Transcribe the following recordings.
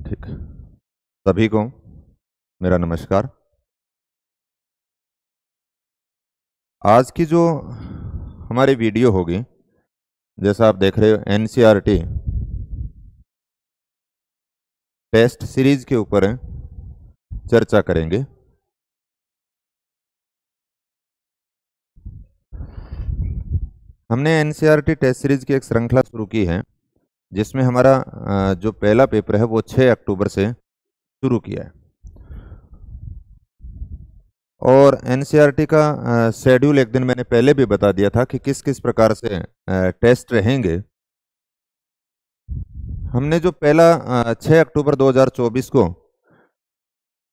ठीक है। सभी को मेरा नमस्कार। आज की जो हमारी वीडियो होगी, जैसा आप देख रहे हो, एनसीईआरटी टेस्ट सीरीज के ऊपर चर्चा करेंगे। हमने एनसीईआरटी टेस्ट सीरीज की एक श्रृंखला शुरू की है, जिसमें हमारा जो पहला पेपर है वो 6 अक्टूबर से शुरू किया है। और एनसीईआरटी का शेड्यूल एक दिन मैंने पहले भी बता दिया था कि किस किस प्रकार से टेस्ट रहेंगे। हमने जो पहला 6 अक्टूबर 2024 को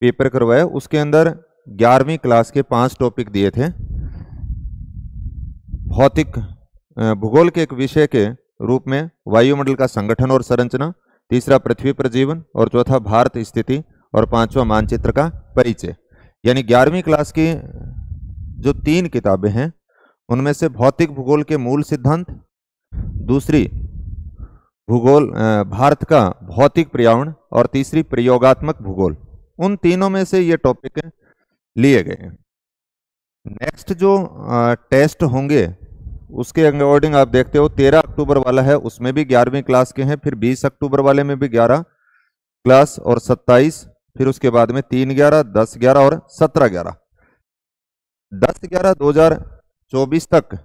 पेपर करवाया, उसके अंदर 11वीं क्लास के 5 टॉपिक दिए थे। भौतिक भूगोल के एक विषय के रूप में वायुमंडल का संगठन और संरचना, तीसरा पृथ्वी पर जीवन, और चौथा भारत स्थिति, और पांचवा मानचित्र का परिचय। यानी 11वीं क्लास की जो 3 किताबें हैं, उनमें से भौतिक भूगोल के मूल सिद्धांत, दूसरी भूगोल भारत का भौतिक पर्यावरण, और तीसरी प्रयोगात्मक भूगोल, उन तीनों में से ये टॉपिक लिए गए हैं। नेक्स्ट जो टेस्ट होंगे उसके अकॉर्डिंग आप देखते हो 13 अक्टूबर वाला है, उसमें भी 11वीं क्लास के हैं, फिर 20 अक्टूबर वाले में भी 11 क्लास, और 27, फिर उसके बाद में 3/11, 10/11 और 17/11। 10/11 2024 तक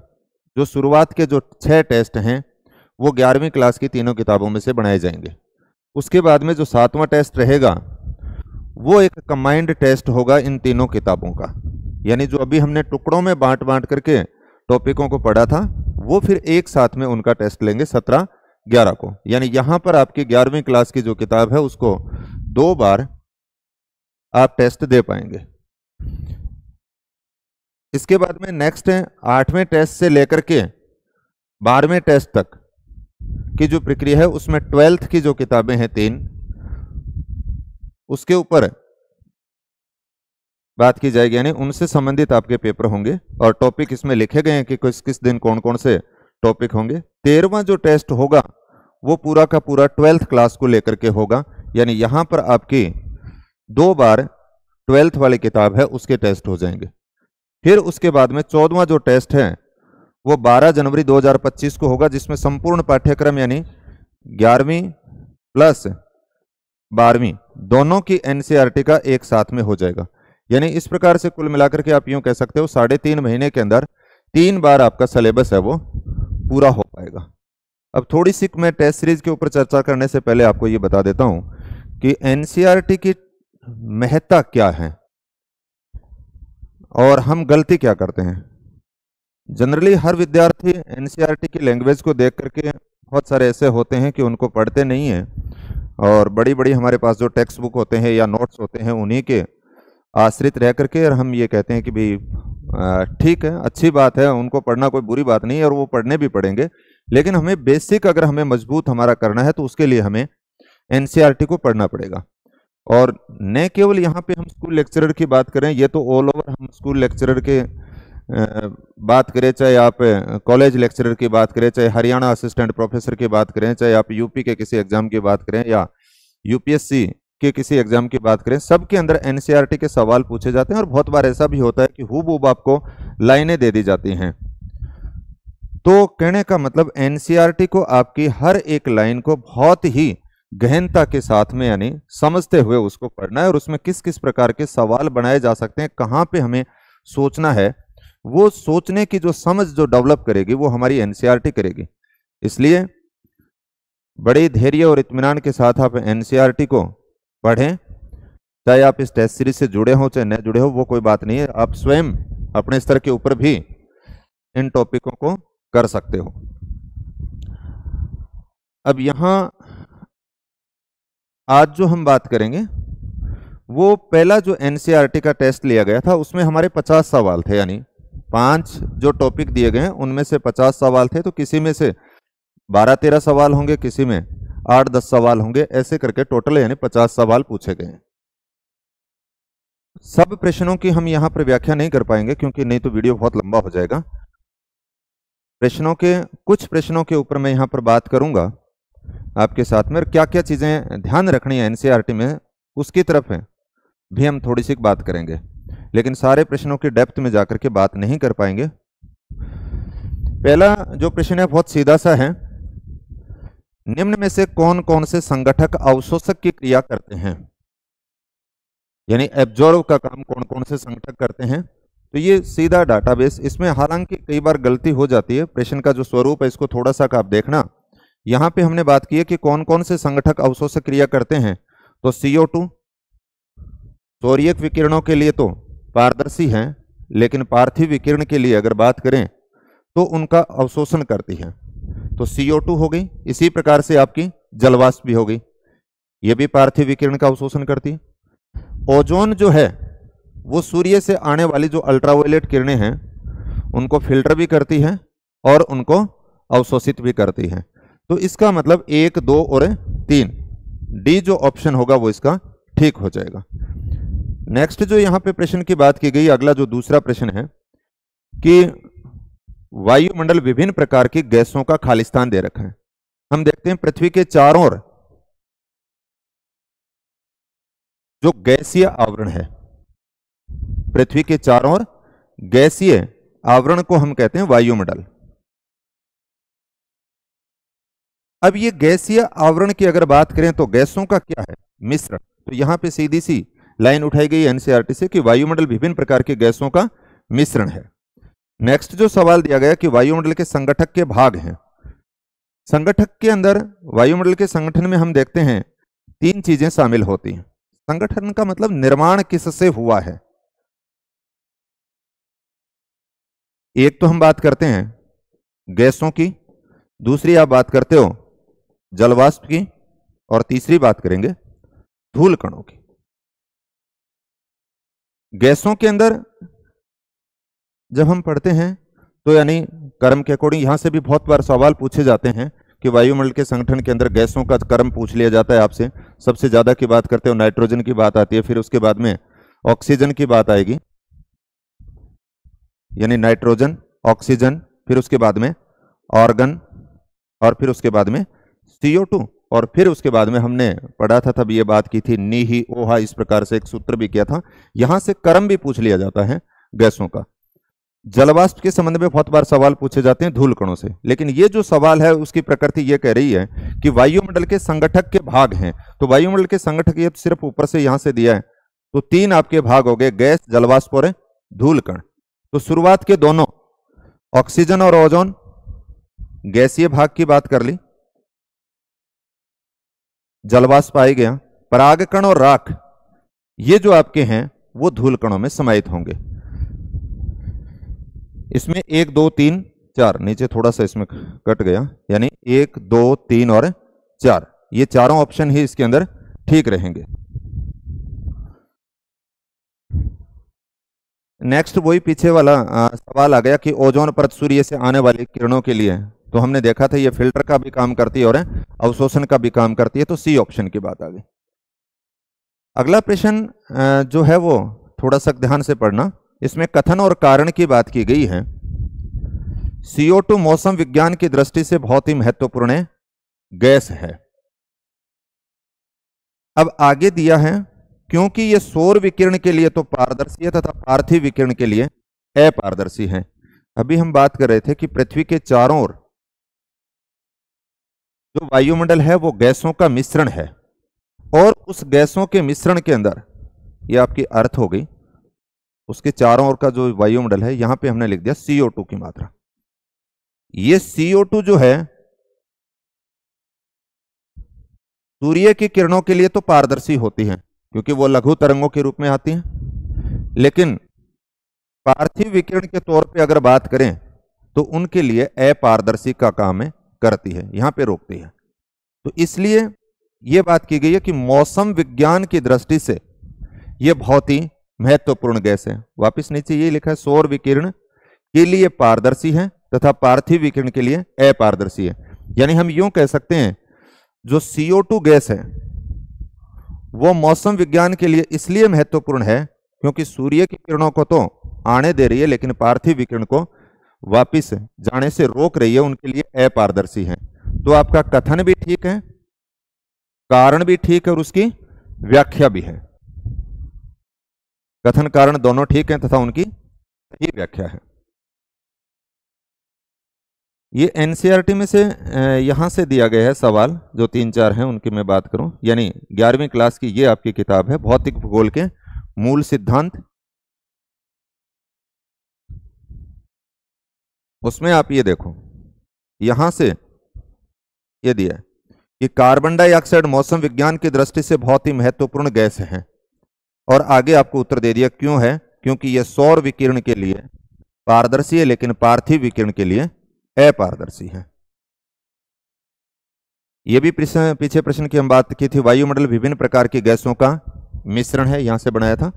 जो शुरुआत के जो 6 टेस्ट हैं वो 11वीं क्लास की तीनों किताबों में से बनाए जाएंगे। उसके बाद में जो 7वां टेस्ट रहेगा वो एक कंबाइंड टेस्ट होगा इन तीनों किताबों का। यानी जो अभी हमने टुकड़ों में बांट बांट करके टॉपिकों को पढ़ा था, वो फिर एक साथ में उनका टेस्ट लेंगे 17/11 को। यानी यहां पर आपकी 11वीं क्लास की जो किताब है उसको 2 बार आप टेस्ट दे पाएंगे। इसके बाद में नेक्स्ट है 8वें टेस्ट से लेकर के 12वें टेस्ट तक की जो प्रक्रिया है, उसमें 12th की जो किताबें हैं 3, उसके ऊपर बात की जाएगी। यानी उनसे संबंधित आपके पेपर होंगे, और टॉपिक इसमें लिखे गए हैं कि किस किस दिन कौन कौन से टॉपिक होंगे। 13वां जो टेस्ट होगा वो पूरा का पूरा 12th क्लास को लेकर के होगा। यानी यहां पर आपकी 2 बार 12th वाली किताब है उसके टेस्ट हो जाएंगे। फिर उसके बाद में 14वां जो टेस्ट है वो 12 जनवरी 2025 को होगा, जिसमें संपूर्ण पाठ्यक्रम यानी 11वीं प्लस 12वीं दोनों की एनसीईआरटी का एक साथ में हो जाएगा। यानी इस प्रकार से कुल मिलाकर के आप यूं कह सकते हो 3.5 महीने के अंदर 3 बार आपका सिलेबस है वो पूरा हो पाएगा। अब थोड़ी सी मैं टेस्ट सीरीज के ऊपर चर्चा करने से पहले आपको ये बता देता हूं कि एनसीईआरटी की महत्ता क्या है और हम गलती क्या करते हैं। जनरली हर विद्यार्थी एनसीईआरटी की लैंग्वेज को देख करके बहुत सारे ऐसे होते हैं कि उनको पढ़ते नहीं हैं, और बड़ी बड़ी हमारे पास जो टेक्स्ट बुक होते हैं या नोट्स होते हैं उन्हीं के आश्रित रह करके, और हम ये कहते हैं कि भाई ठीक है, अच्छी बात है, उनको पढ़ना कोई बुरी बात नहीं है, और वो पढ़ने भी पड़ेंगे, लेकिन हमें बेसिक अगर हमें मजबूत हमारा करना है तो उसके लिए हमें एनसीईआरटी को पढ़ना पड़ेगा। और न केवल यहाँ पे हम स्कूल लेक्चरर की बात करें, ये तो ऑल ओवर हम स्कूल लेक्चरर के बात करें, चाहे आप कॉलेज लेक्चरर की बात करें, चाहे हरियाणा असिस्टेंट प्रोफेसर की बात करें, चाहे आप यूपी के किसी एग्जाम की बात करें या यूपीएससी के किसी एग्जाम की बात करें, सबके अंदर एनसीईआरटी के सवाल पूछे जाते हैं। और बहुत बार ऐसा भी होता है कि हूबहू आपको लाइनें दे दी जाती हैं। तो कहने का मतलब एनसीईआरटी को आपकी हर एक लाइन को बहुत ही गहनता के साथ में यानी समझते हुए उसको पढ़ना है, और उसमें किस किस प्रकार के सवाल बनाए जा सकते हैं, कहाँ पे हमें सोचना है, वो सोचने की जो समझ जो डेवलप करेगी वो हमारी एनसीईआरटी करेगी। इसलिए बड़े धैर्य और इत्मीनान के साथ आप एनसीईआरटी को पढ़ें। चाहे आप इस टेस्ट सीरीज से जुड़े हो चाहे न जुड़े हो, वो कोई बात नहीं है, आप स्वयं अपने स्तर के ऊपर भी इन टॉपिकों को कर सकते हो। अब यहां आज जो हम बात करेंगे वो पहला जो एनसीईआरटी का टेस्ट लिया गया था उसमें हमारे 50 सवाल थे। यानी 5 जो टॉपिक दिए गए हैं उनमें से 50 सवाल थे, तो किसी में से 12-13 सवाल होंगे, किसी में 8-10 सवाल होंगे, ऐसे करके टोटल यानी 50 सवाल पूछे गए हैं। सब प्रश्नों की हम यहां पर व्याख्या नहीं कर पाएंगे क्योंकि नहीं तो वीडियो बहुत लंबा हो जाएगा। कुछ प्रश्नों के ऊपर मैं यहां पर बात करूंगा, आपके साथ में, और क्या क्या चीज़ें ध्यान रखनी है एनसीईआरटी में उसकी तरफ है भी हम थोड़ी सी बात करेंगे, लेकिन सारे प्रश्नों की डेप्थ में जाकर के बात नहीं कर पाएंगे। पहला जो प्रश्न है बहुत सीधा सा है, निम्न में से कौन कौन से संगठक अवशोषक की क्रिया करते हैं, यानी एब्जॉर्ब का काम कौन कौन से संगठक करते हैं। तो ये सीधा डाटाबेस, इसमें हालांकि कई बार गलती हो जाती है, प्रश्न का जो स्वरूप है इसको थोड़ा सा आप देखना। यहां पे हमने बात की है कि कौन कौन से संगठक अवशोषक क्रिया करते हैं, तो CO2 सौर्यक विकिरणों के लिए तो पारदर्शी हैं, लेकिन पार्थिव विकिरण के लिए अगर बात करें तो उनका अवशोषण करती है, तो CO2 हो गई। इसी प्रकार से आपकी जलवाष्प भी हो गई, ये भी पार्थिव विकिरण का अवशोषण करती है। ओजोन जो है वो सूर्य से आने वाली जो अल्ट्रावायलेट किरणें हैं उनको फिल्टर भी करती है और उनको अवशोषित भी करती है। तो इसका मतलब 1, 2 और 3, डी जो ऑप्शन होगा वो इसका ठीक हो जाएगा। नेक्स्ट जो यहाँ पे प्रश्न की बात की गई, अगला जो दूसरा प्रश्न है कि वायुमंडल विभिन्न प्रकार की गैसों का खालिस्तान दे रखा है। हम देखते हैं पृथ्वी के चारों ओर जो गैसीय आवरण है, पृथ्वी के चारों ओर गैसीय आवरण को हम कहते हैं वायुमंडल। अब ये गैसीय आवरण की अगर बात करें तो गैसों का क्या है, मिश्रण। तो यहां पे सीधी सी लाइन उठाई गई एनसीईआरटी से कि वायुमंडल विभिन्न प्रकार की गैसों का मिश्रण है। नेक्स्ट जो सवाल दिया गया कि वायुमंडल के संगठक के भाग हैं। संगठक के अंदर वायुमंडल के संगठन में हम देखते हैं 3 चीजें शामिल होती हैं। संगठन का मतलब निर्माण किससे हुआ है। एक तो हम बात करते हैं गैसों की, दूसरी आप बात करते हो जलवाष्प की, और तीसरी बात करेंगे धूल कणों की। गैसों के अंदर जब हम पढ़ते हैं तो यानी क्रम के अकॉर्डिंग यहां से भी बहुत बार सवाल पूछे जाते हैं कि वायुमंडल के संगठन के अंदर गैसों का क्रम पूछ लिया जाता है आपसे। सबसे ज्यादा की बात करते हो नाइट्रोजन की बात आती है, फिर उसके बाद में ऑक्सीजन की बात आएगी, यानी नाइट्रोजन, ऑक्सीजन, फिर उसके बाद में ऑर्गन, और फिर उसके बाद में CO2, और फिर उसके बाद में हमने पढ़ा था तब ये बात की थी नी ही ओहा, इस प्रकार से एक सूत्र भी किया था। यहां से क्रम भी पूछ लिया जाता है गैसों का। जलवाष्प के संबंध में बहुत बार सवाल पूछे जाते हैं धूल कणों से, लेकिन ये जो सवाल है उसकी प्रकृति ये कह रही है कि वायुमंडल के संगठक के भाग हैं। तो वायुमंडल के संगठक ये सिर्फ ऊपर से यहां से दिया है, तो 3 आपके भाग हो गए, गैस, जलवाष्प और धूल कण। तो शुरुआत के दोनों ऑक्सीजन और ओजोन गैसीय भाग की बात कर ली, जलवाष्प आ गया, परागकण और राख ये जो आपके हैं वो धूल कणों में समाहित होंगे। इसमें 1, 2, 3, 4, नीचे थोड़ा सा इसमें कट गया, यानी 1, 2, 3 और 4, ये चारों ऑप्शन ही इसके अंदर ठीक रहेंगे। नेक्स्ट वही पीछे वाला सवाल आ गया कि ओजोन परत सूर्य से आने वाली किरणों के लिए, तो हमने देखा था ये फिल्टर का भी काम करती है और अवशोषण का भी काम करती है, तो सी ऑप्शन की बात आ गई। अगला प्रश्न जो है वो थोड़ा सा ध्यान से पढ़ना, इसमें कथन और कारण की बात की गई है। CO2 मौसम विज्ञान की दृष्टि से बहुत ही महत्वपूर्ण गैस है। अब आगे दिया है क्योंकि ये सौर विकिरण के लिए तो पारदर्शी है तथा पार्थिव विकिरण के लिए अपारदर्शी है। अभी हम बात कर रहे थे कि पृथ्वी के चारों ओर जो वायुमंडल है वो गैसों का मिश्रण है, और उस गैसों के मिश्रण के अंदर ये आपकी अर्थ हो गई, उसके चारों ओर का जो वायुमंडल है यहां पे हमने लिख दिया CO2 की मात्रा। ये CO2 जो है सूर्य की किरणों के लिए तो पारदर्शी होती है क्योंकि वो लघु तरंगों के रूप में आती हैं, लेकिन पार्थिव विकिरण के तौर पे अगर बात करें तो उनके लिए अपारदर्शी का काम करती है, यहां पे रोकती है। तो इसलिए यह बात की गई है कि मौसम विज्ञान की दृष्टि से यह बहुत ही महत्वपूर्ण गैस है। वापिस नीचे ये लिखा है सौर विकिरण के लिए पारदर्शी है तथा पार्थिव विकिरण के लिए अपारदर्शी है। यानी हम यूं कह सकते हैं जो CO2 गैस है वो मौसम विज्ञान के लिए इसलिए महत्वपूर्ण है क्योंकि सूर्य की किरणों को तो आने दे रही है लेकिन पार्थिव विकिरण को वापिस जाने से रोक रही है, उनके लिए अपारदर्शी है। तो आपका कथन भी ठीक है, कारण भी ठीक है और उसकी व्याख्या भी है। कथन कारण दोनों ठीक हैं तथा उनकी सही व्याख्या है। ये एनसीईआरटी में से यहां से दिया गया है सवाल, जो 3-4 हैं उनकी मैं बात करूं, यानी 11वीं क्लास की ये आपकी किताब है भौतिक भूगोल के मूल सिद्धांत। उसमें आप ये देखो, यहां से ये दिया है कि कार्बन डाइऑक्साइड मौसम विज्ञान की दृष्टि से बहुत ही महत्वपूर्ण गैस है, और आगे आपको उत्तर दे दिया क्यों है, क्योंकि यह सौर विकिरण के लिए पारदर्शी है लेकिन पार्थिव विकिरण के लिए अपारदर्शी है। यह भी पीछे प्रश्न की हम बात की थी, वायुमंडल विभिन्न प्रकार की गैसों का मिश्रण है, यहां से बनाया था।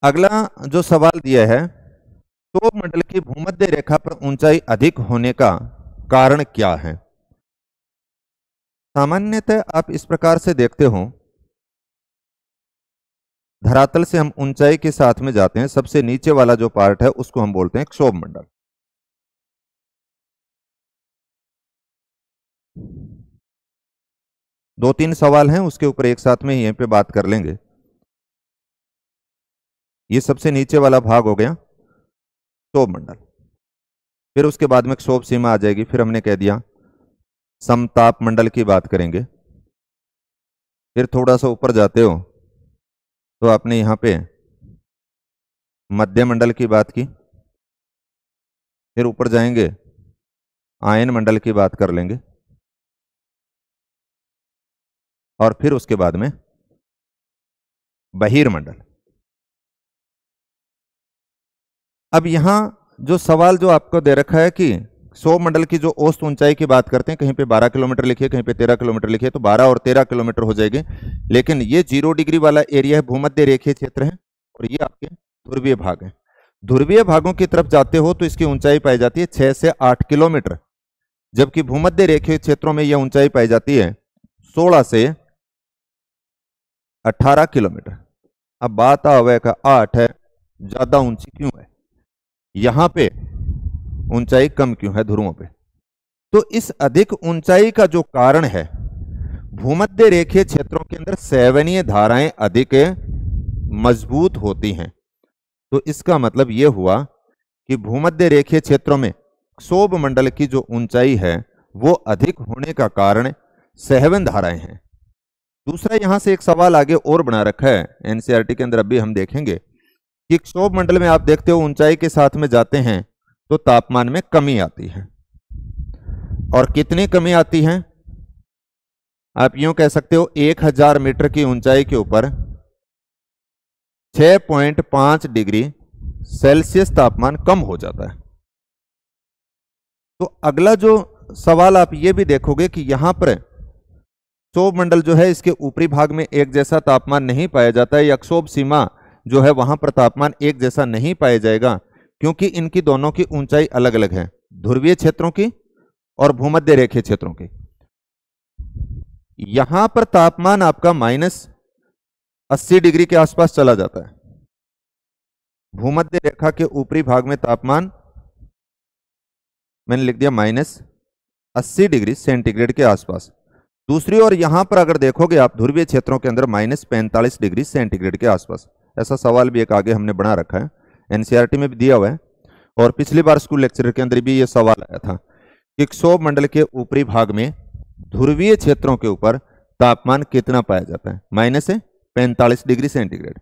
अगला जो सवाल दिया है, सौरमंडल की भूमध्य रेखा पर ऊंचाई अधिक होने का कारण क्या है। सामान्यतः आप इस प्रकार से देखते हो, धरातल से हम ऊंचाई के साथ में जाते हैं, सबसे नीचे वाला जो पार्ट है उसको हम बोलते हैं क्षोभमंडल। दो तीन सवाल हैं उसके ऊपर एक साथ में यहीं पे बात कर लेंगे। ये सबसे नीचे वाला भाग हो गया क्षोभमंडल, फिर उसके बाद में क्षोभ सीमा आ जाएगी, फिर हमने कह दिया समताप मंडल की बात करेंगे, फिर थोड़ा सा ऊपर जाते हो तो आपने यहां पे मध्य मंडल की बात की, फिर ऊपर जाएंगे आयन मंडल की बात कर लेंगे, और फिर उसके बाद में बहिर्मंडल। अब यहां जो सवाल जो आपको दे रखा है कि सौरमंडल की जो औसत ऊंचाई की बात करते हैं, कहीं पे 12 किलोमीटर लिखिए, कहीं पे 13 किलोमीटर लिखिए, तो 12 और 13 किलोमीटर हो जाएगी, लेकिन ये 0 डिग्री वाला एरिया है, भूमध्य रेखीय क्षेत्र है, और ये आपके ध्रुवीय भाग है। ध्रुवीय भागों की तरफ जाते हो तो इसकी ऊंचाई पाई जाती है 6 से 8 किलोमीटर, जबकि भूमध्य रेखीय क्षेत्रों में यह ऊंचाई पाई जाती है 16 से 18 किलोमीटर। अब बात आवे का 8 है, ज्यादा ऊंची क्यों है, यहां पे ऊंचाई कम क्यों है ध्रुवों पे। तो इस अधिक ऊंचाई का जो कारण है, भूमध्य रेखीय क्षेत्रों के अंदर सेवनीय धाराएं अधिक मजबूत होती हैं। तो इसका मतलब यह हुआ कि भूमध्य रेखीय क्षेत्रों में क्षोभ मंडल की जो ऊंचाई है वो अधिक होने का कारण सहवन धाराएं हैं। दूसरा यहां से एक सवाल आगे और बना रखा है एनसीईआरटी के अंदर, अभी हम देखेंगे कि क्षोभ मंडल में आप देखते हो ऊंचाई के साथ में जाते हैं तो तापमान में कमी आती है, और कितनी कमी आती है, आप यूं कह सकते हो 1000 मीटर की ऊंचाई के ऊपर 6.5 डिग्री सेल्सियस तापमान कम हो जाता है। तो अगला जो सवाल आप ये भी देखोगे कि यहां पर क्षोभ मंडल जो है इसके ऊपरी भाग में एक जैसा तापमान नहीं पाया जाता है, या क्षोभ सीमा जो है वहां पर तापमान एक जैसा नहीं पाया जाएगा, क्योंकि इनकी दोनों की ऊंचाई अलग अलग है, ध्रुवीय क्षेत्रों की और भूमध्य रेखीय क्षेत्रों की। यहां पर तापमान आपका -80 डिग्री के आसपास चला जाता है, भूमध्य रेखा के ऊपरी भाग में तापमान मैंने लिख दिया -80 डिग्री सेंटीग्रेड के आसपास। दूसरी ओर यहां पर अगर देखोगे आप ध्रुवीय क्षेत्रों के अंदर -45 डिग्री सेंटीग्रेड के आसपास। ऐसा सवाल भी एक आगे हमने बना रखा है, एनसीईआरटी में भी दिया हुआ है, और पिछली बार स्कूल लेक्चर के अंदर भी यह सवाल आया था कि क्षोभ मंडल के ऊपरी भाग में ध्रुवीय क्षेत्रों के ऊपर तापमान कितना पाया जाता है, -45 डिग्री सेंटीग्रेड।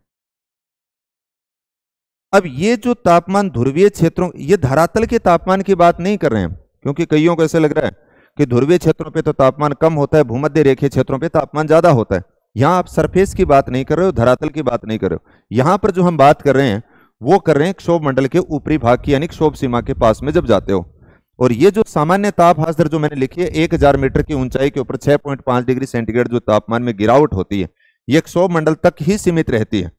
अब ये जो तापमान ध्रुवीय क्षेत्रों, ये धरातल के तापमान की बात नहीं कर रहे हैं, क्योंकि कईयों को ऐसे लग रहा है कि ध्रुवीय क्षेत्रों पे तो तापमान कम होता है, भूमध्य रेखीय क्षेत्रों पे तापमान ज्यादा होता है। यहां आप सरफेस की बात नहीं कर रहे हो, धरातल की बात नहीं कर रहे हो, यहां पर जो हम बात कर रहे हैं वो कर रहे हैं क्षोभ मंडल के ऊपरी भाग की, यानी क्षोभ सीमा के पास में जब जाते हो। और ये जो सामान्य ताप हाजर जो मैंने लिखी है 1000 मीटर की ऊंचाई के ऊपर 6.5 डिग्री सेंटीग्रेड जो तापमान में गिरावट होती है, यह क्षोभ मंडल तक ही सीमित रहती है।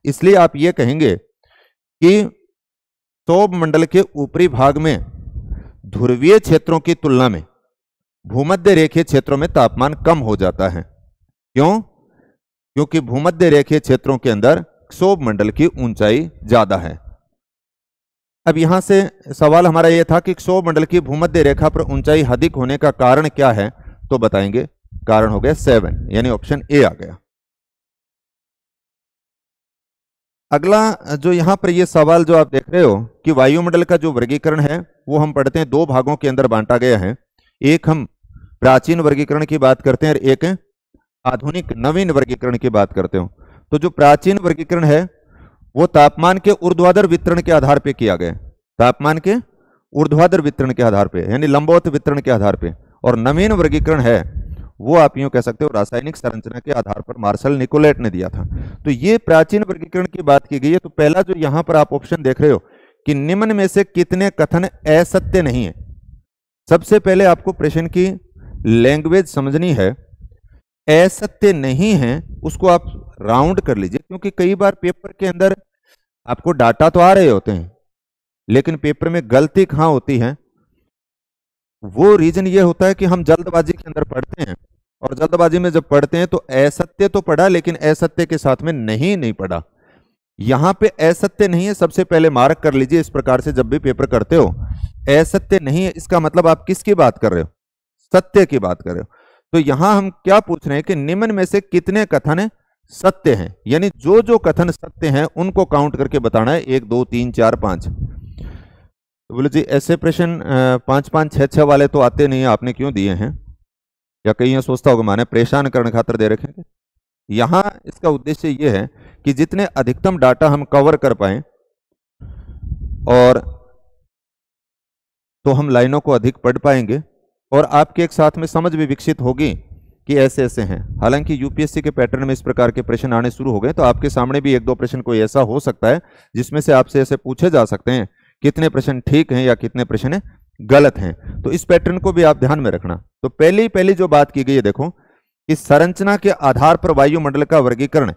इसलिए आप ये कहेंगे कि क्षोभ मंडल के ऊपरी भाग में ध्रुवीय क्षेत्रों की तुलना में भूमध्य रेखीय क्षेत्रों में तापमान कम हो जाता है। क्यों? क्योंकि भूमध्य रेखीय क्षेत्रों के अंदर क्षोभ मंडल की ऊंचाई ज्यादा है। अब यहां से सवाल हमारा यह था कि क्षोभ मंडल की भूमध्य रेखा पर ऊंचाई अधिक होने का कारण क्या है, तो बताएंगे कारण हो गया 7, यानी ऑप्शन ए आ गया। अगला जो यहां पर ये सवाल जो आप देख रहे हो कि वायुमंडल का जो वर्गीकरण है वो हम पढ़ते हैं 2 भागों के अंदर बांटा गया है। एक हम प्राचीन वर्गीकरण की बात करते हैं और एक आधुनिक नवीन वर्गीकरण की बात करते हो। तो जो प्राचीन वर्गीकरण है वो तापमान के ऊर्ध्वाधर वितरण के आधार पर किया गया, तापमान के ऊर्ध्वाधर वितरण के आधार पर यानी लंबवत वितरण के आधार पर। और नवीन वर्गीकरण है वो आप यूं कह सकते हो रासायनिक संरचना के आधार पर मार्शल निकोलेट ने दिया था। तो ये प्राचीन वर्गीकरण की बात की गई है। तो पहला जो यहां पर आप ऑप्शन देख रहे हो कि निम्न में से कितने कथन असत्य नहीं है। सबसे पहले आपको प्रश्न की लैंग्वेज समझनी है। असत्य नहीं है उसको आप राउंड कर लीजिए, क्योंकि कई बार पेपर के अंदर आपको डाटा तो आ रहे होते हैं लेकिन पेपर में गलती कहां होती है, वो रीजन ये होता है कि हम जल्दबाजी के अंदर पढ़ते हैं और जल्दबाजी में जब पढ़ते हैं तो असत्य तो पढ़ा लेकिन असत्य के साथ में नहीं पढ़ा। यहां पे असत्य नहीं है, सबसे पहले मार्क कर लीजिए। इस प्रकार से जब भी पेपर करते हो असत्य नहीं है इसका मतलब आप किसकी बात कर रहे हो, सत्य की बात कर रहे हो। तो यहां हम क्या पूछ रहे हैं कि निम्न में से कितने कथन सत्य हैं, यानी जो जो कथन सत्य हैं उनको काउंट करके बताना है। 1 2 3 4 5। तो बोले जी ऐसे प्रश्न 5 5 6 6 वाले तो आते नहीं है, आपने क्यों दिए हैं? या कहीं ये सोचता होगा माने परेशान करने खातर दे रखे हैं। यहां इसका उद्देश्य ये है कि जितने अधिकतम डाटा हम कवर कर पाए और तो हम लाइनों को अधिक पढ़ पाएंगे और आपके एक साथ में समझ भी विकसित होगी कि ऐसे ऐसे हैं। हालांकि यूपीएससी के पैटर्न में इस प्रकार के प्रश्न आने शुरू हो गए, तो आपके सामने भी 1 2 प्रश्न कोई ऐसा हो सकता है जिसमें से आपसे ऐसे पूछे जा सकते हैं कितने प्रश्न ठीक हैं या कितने प्रश्न गलत हैं। तो इस पैटर्न को भी आप ध्यान में रखना। तो पहली जो बात की गई है, देखो इस संरचना के आधार पर वायुमंडल का वर्गीकरण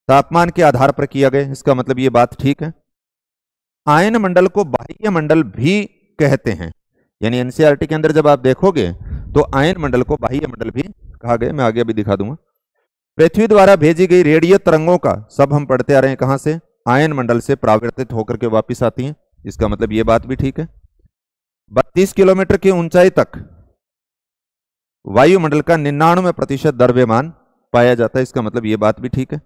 तापमान के आधार पर किया गया। इसका मतलब ये बात ठीक है। आयन मंडल को बाह्य मंडल भी कहते हैं, यानी एनसीईआरटी के अंदर जब आप देखोगे तो आयन मंडल को बाह्य मंडल भी कहा गया। मैं आगे भी दिखा दूंगा। पृथ्वी द्वारा भेजी गई रेडियो तरंगों का, सब हम पढ़ते आ रहे हैं कहां से, आयन मंडल से परावर्तित होकर के वापिस आती हैं। इसका मतलब ये बात भी ठीक है। 32 किलोमीटर की ऊंचाई तक वायुमंडल का 99% द्रव्यमान पाया जाता है। इसका मतलब ये बात भी ठीक है।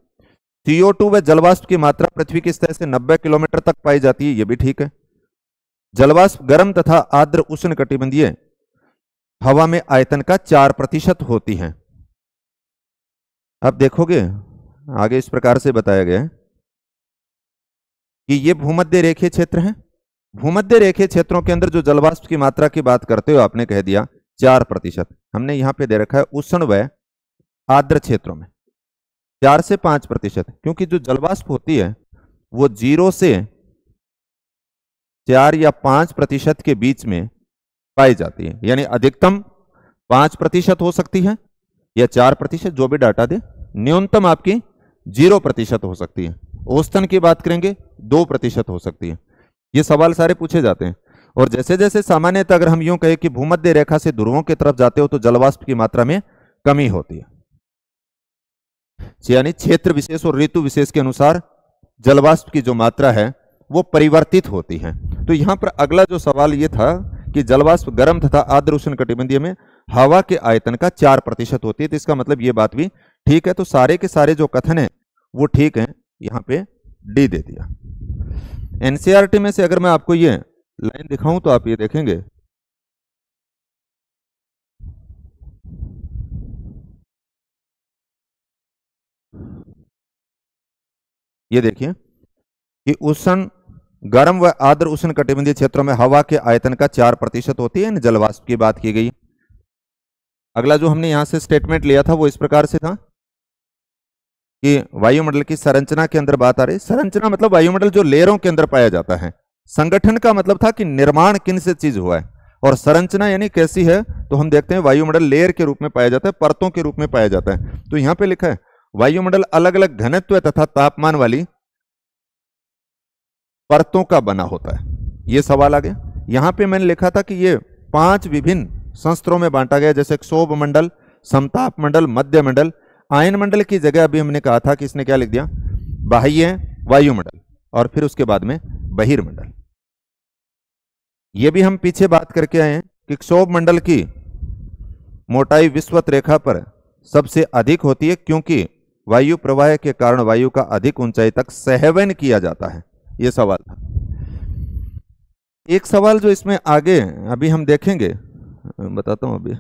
CO2 व जलवाष्प की मात्रा पृथ्वी की सतह से 90 किलोमीटर तक पाई जाती है, ये भी ठीक है। जलवाष्प गर्म तथा आर्द्र उष्णकटिबंधीय हवा में आयतन का 4% होती है। अब देखोगे आगे इस प्रकार से बताया गया है कि ये भूमध्य रेखीय क्षेत्र है। भूमध्य रेखीय क्षेत्रों के अंदर जो जलवाष्प की मात्रा की बात करते हो आपने कह दिया 4%। हमने यहां पे दे रखा है उष्ण व आर्द्र क्षेत्रों में 4 से 5%, क्योंकि जो जलवाष्प होती है वो 0 से 4 या 5% के बीच में पाई जाती है। यानी अधिकतम 5% हो सकती है या 4%, जो भी डाटा दे। न्यूनतम आपकी 0% हो सकती है। औसतन की बात करेंगे 2% हो सकती है। ये सवाल सारे पूछे जाते हैं। और जैसे जैसे सामान्यतः अगर हम यूं कहें कि भूमध्य रेखा से ध्रुवों की तरफ जाते हो तो जलवाष्प की मात्रा में कमी होती है, यानी क्षेत्र विशेष और ऋतु विशेष के अनुसार जलवाष्प की जो मात्रा है वो परिवर्तित होती है। तो यहां पर अगला जो सवाल ये था कि जलवाष्प गर्म तथा आर्द्र उष्णकटिबंधीय में हवा के आयतन का 4% होती है। तो इसका मतलब ये बात भी ठीक है। तो सारे के सारे जो कथन है वो ठीक है। यहां पे डी दे दिया। एनसीईआरटी में से अगर मैं आपको ये लाइन दिखाऊं तो आप ये देखेंगे ये देखिए कि उष्ण गर्म व आर्द्र उष्णकटिबंधीय क्षेत्रों में हवा के आयतन का 4% होती है। जलवाष्प की बात की गई। अगला जो हमने यहां से स्टेटमेंट लिया था वो इस प्रकार से था कि वायुमंडल की संरचना के अंदर बात आ रही। संरचना मतलब वायुमंडल जो लेयरों के अंदर पाया जाता है। संगठन का मतलब था कि निर्माण किन से चीज हुआ है, और संरचना यानी कैसी है। तो हम देखते हैं वायुमंडल लेयर के रूप में पाया जाता है, परतों के रूप में पाया जाता है। तो यहां पे लिखा है वायुमंडल अलग अलग घनत्व तथा तापमान वाली परतों का बना होता है। यह सवाल आ गया। यहां पे मैंने लिखा था कि ये 5 विभिन्न संस्तरों में बांटा गया, जैसे क्षोभ मंडल, समताप मंडल, मध्य मंडल। आयन मंडल की जगह अभी हमने कहा था कि इसने क्या लिख दिया, बाह्य वायुमंडल, और फिर उसके बाद में बहिर्मंडल। ये भी हम पीछे बात करके आए हैं कि क्षोभ मंडल की मोटाई विषुवत रेखा पर सबसे अधिक होती है, क्योंकि वायु प्रवाह के कारण वायु का अधिक ऊंचाई तक संवहन किया जाता है। यह सवाल था। एक सवाल जो इसमें आगे अभी हम देखेंगे, बताता हूं अभी।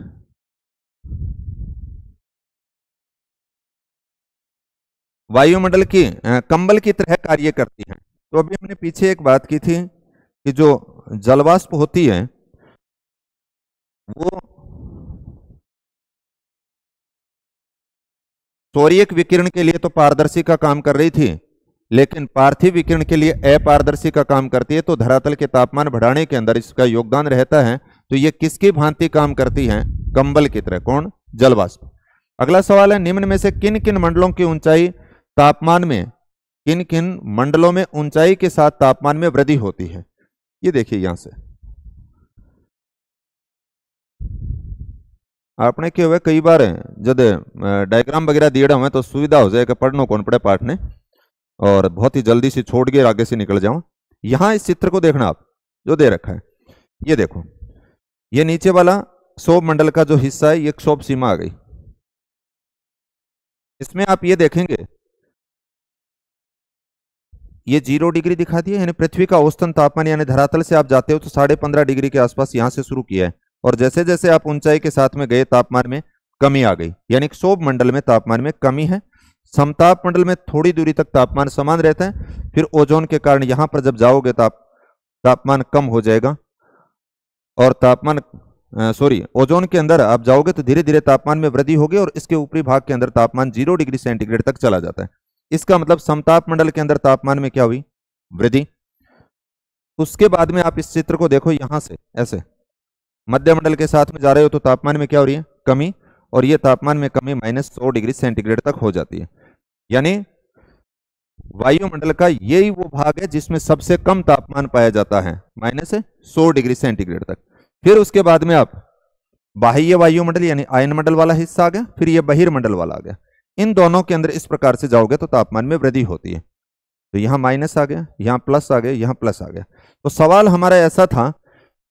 वायुमंडल की कंबल की तरह कार्य करती है। तो अभी हमने पीछे एक बात की थी कि जो जलवाष्प होती है वो सौर्यक विकिरण के लिए तो पारदर्शी का काम कर रही थी, लेकिन पार्थिव विकिरण के लिए अपारदर्शी का काम करती है। तो धरातल के तापमान बढ़ाने के अंदर इसका योगदान रहता है। तो ये किसकी भांति काम करती है, कंबल की तरह। कौन, जलवाष्प। अगला सवाल है, निम्न में से किन किन मंडलों की ऊंचाई तापमान में, किन किन मंडलों में ऊंचाई के साथ तापमान में वृद्धि होती है। ये देखिए, यहां से आपने क्या हुआ, कई बार जब डायग्राम वगैरह दिए हुए तो सुविधा हो जाएगा, पढ़ना कौन पड़े पाठ ने, और बहुत ही जल्दी से छोड़ के आगे से निकल जाऊं। यहां इस चित्र को देखना आप, जो दे रखा है, ये देखो, ये नीचे वाला क्षोभ मंडल का जो हिस्सा है, ये क्षोभ सीमा आ गई। इसमें आप ये देखेंगे, ये 0 डिग्री दिखा दिया, यानी पृथ्वी का औसतन तापमान, यानी धरातल से आप जाते हो तो 15.5 डिग्री के आसपास यहां से शुरू किया है, और जैसे जैसे आप ऊंचाई के साथ में गए तापमान में कमी आ गई, यानी क्षोभ मंडल में तापमान में कमी है। समताप मंडल में थोड़ी दूरी तक तापमान समान रहता है, फिर ओजोन के कारण यहां पर जब जाओगे तापमान कम हो जाएगा, और ओजोन के अंदर आप जाओगे तो धीरे धीरे तापमान में वृद्धि होगी, और इसके ऊपरी भाग के अंदर तापमान 0 डिग्री सेंटीग्रेड तक चला जाता है। इसका मतलब समताप मंडल के अंदर तापमान में क्या हुई, वृद्धि। उसके बाद में आप इस चित्र को देखो, यहां से ऐसे मध्य मंडल के साथ में जा रहे हो तो तापमान में क्या हो रही है, कमी, और ये तापमान में कमी -100 डिग्री सेंटीग्रेड तक हो जाती है। यानी वायुमंडल का यही वो भाग है जिसमें सबसे कम तापमान पाया जाता है, -100 डिग्री सेंटीग्रेड तक। फिर उसके बाद में आप बाह्य वायुमंडल यानी आयन मंडल वाला हिस्सा आ गया, फिर ये बहिर्मंडल वाला आ गया। इन दोनों के अंदर इस प्रकार से जाओगे तो तापमान में वृद्धि होती है। तो यहां माइनस आ गया, यहां प्लस आ गया, यहां प्लस आ गया। तो सवाल हमारा ऐसा था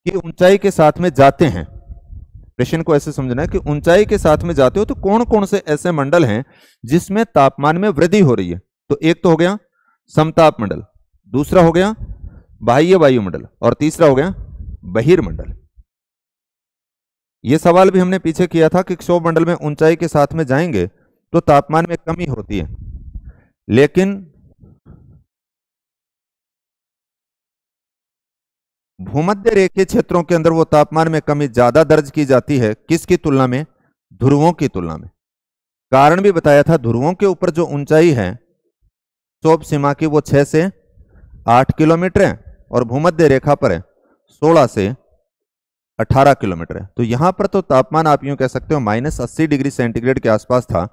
कि ऊंचाई के साथ में जाते हैं, प्रश्न को ऐसे समझना है कि ऊंचाई के साथ में जाते हो तो कौन कौन से ऐसे मंडल हैं जिसमें तापमान में वृद्धि हो रही है। तो एक तो हो गया समताप मंडल, दूसरा हो गया बाह्य वायुमंडल, और तीसरा हो गया बहिर्मंडल। यह सवाल भी हमने पीछे किया था कि क्षोभ मंडल में ऊंचाई के साथ में जाएंगे तो तापमान में कमी होती है, लेकिन भूमध्य रेखीय क्षेत्रों के अंदर वो तापमान में कमी ज्यादा दर्ज की जाती है। किसकी तुलना में, ध्रुवों की तुलना में। कारण भी बताया था, ध्रुवों के ऊपर जो ऊंचाई है क्षोभ सीमा की वो 6 से 8 किलोमीटर है, और भूमध्य रेखा पर है 16 से 18 किलोमीटर है। तो यहां पर तो तापमान आप यूं कह सकते हो -80 डिग्री सेंटीग्रेड के आसपास था,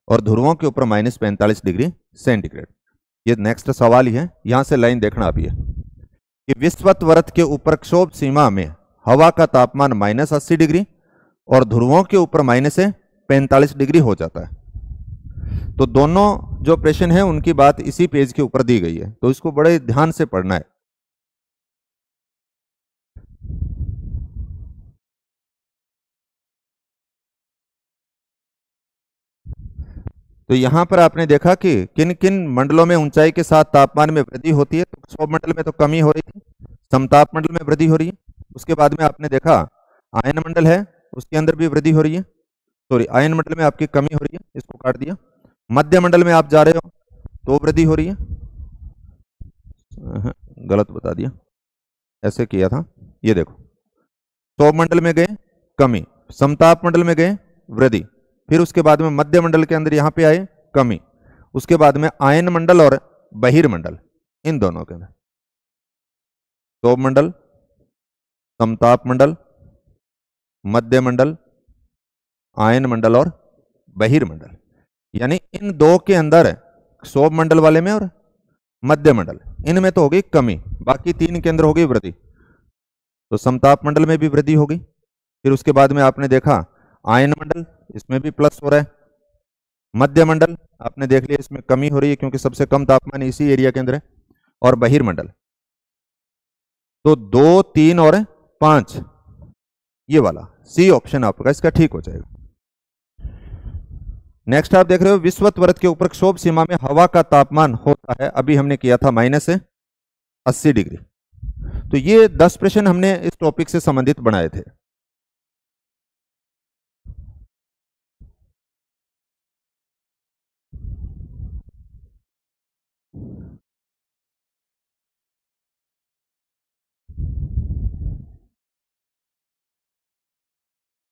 और ध्रुवों के ऊपर -45 डिग्री सेंटीग्रेड। ये नेक्स्ट सवाल ही है, यहां से लाइन देखना आप, ये कि विषुवत वृत्त के ऊपर क्षोभ सीमा में हवा का तापमान -80 डिग्री और ध्रुवों के ऊपर -45 डिग्री हो जाता है। तो दोनों जो प्रश्न है उनकी बात इसी पेज के ऊपर दी गई है, तो इसको बड़े ध्यान से पढ़ना है। तो यहां पर आपने देखा कि किन किन मंडलों में ऊंचाई के साथ तापमान में वृद्धि होती है। तो क्षोभ मंडल में तो कमी हो रही थी, समताप मंडल में वृद्धि हो रही है। उसके बाद में आपने देखा आयन मंडल है, उसके अंदर भी वृद्धि हो रही है। सॉरी, आयन मंडल में आपकी कमी हो रही है, इसको काट दिया। मध्य मंडल में आप जा रहे हो तो वृद्धि हो रही है, गलत बता दिया, ऐसे किया था। ये देखो, क्षोभ मंडल में गए कमी, समताप मंडल में गए वृद्धि, फिर उसके बाद में मध्य मंडल के अंदर यहां पे आए कमी, उसके बाद में आयन मंडल और बहिर्मंडल, इन दोनों के अंदर क्षोभ मंडल, समताप मंडल, मध्य मंडल, आयन मंडल और बहिर्मंडल, यानी इन दो के अंदर क्षोभ मंडल वाले में और मध्य मंडल इनमें तो होगी कमी, बाकी तीन के अंदर होगी वृद्धि। तो समताप मंडल में भी वृद्धि होगी, फिर उसके बाद में आपने देखा आयन मंडल, इसमें भी प्लस हो रहा है। मध्य मंडल आपने देख लिया, इसमें कमी हो रही है क्योंकि सबसे कम तापमान इसी एरिया के अंदर है। और बहिर्मंडल, तो 2, 3 और 5, ये वाला सी ऑप्शन आपका इसका ठीक हो जाएगा। नेक्स्ट आप देख रहे हो विषुवत वृत्त के ऊपर क्षोभ सीमा में हवा का तापमान होता है, अभी हमने किया था -80 डिग्री। तो ये 10 प्रश्न हमने इस टॉपिक से संबंधित बनाए थे।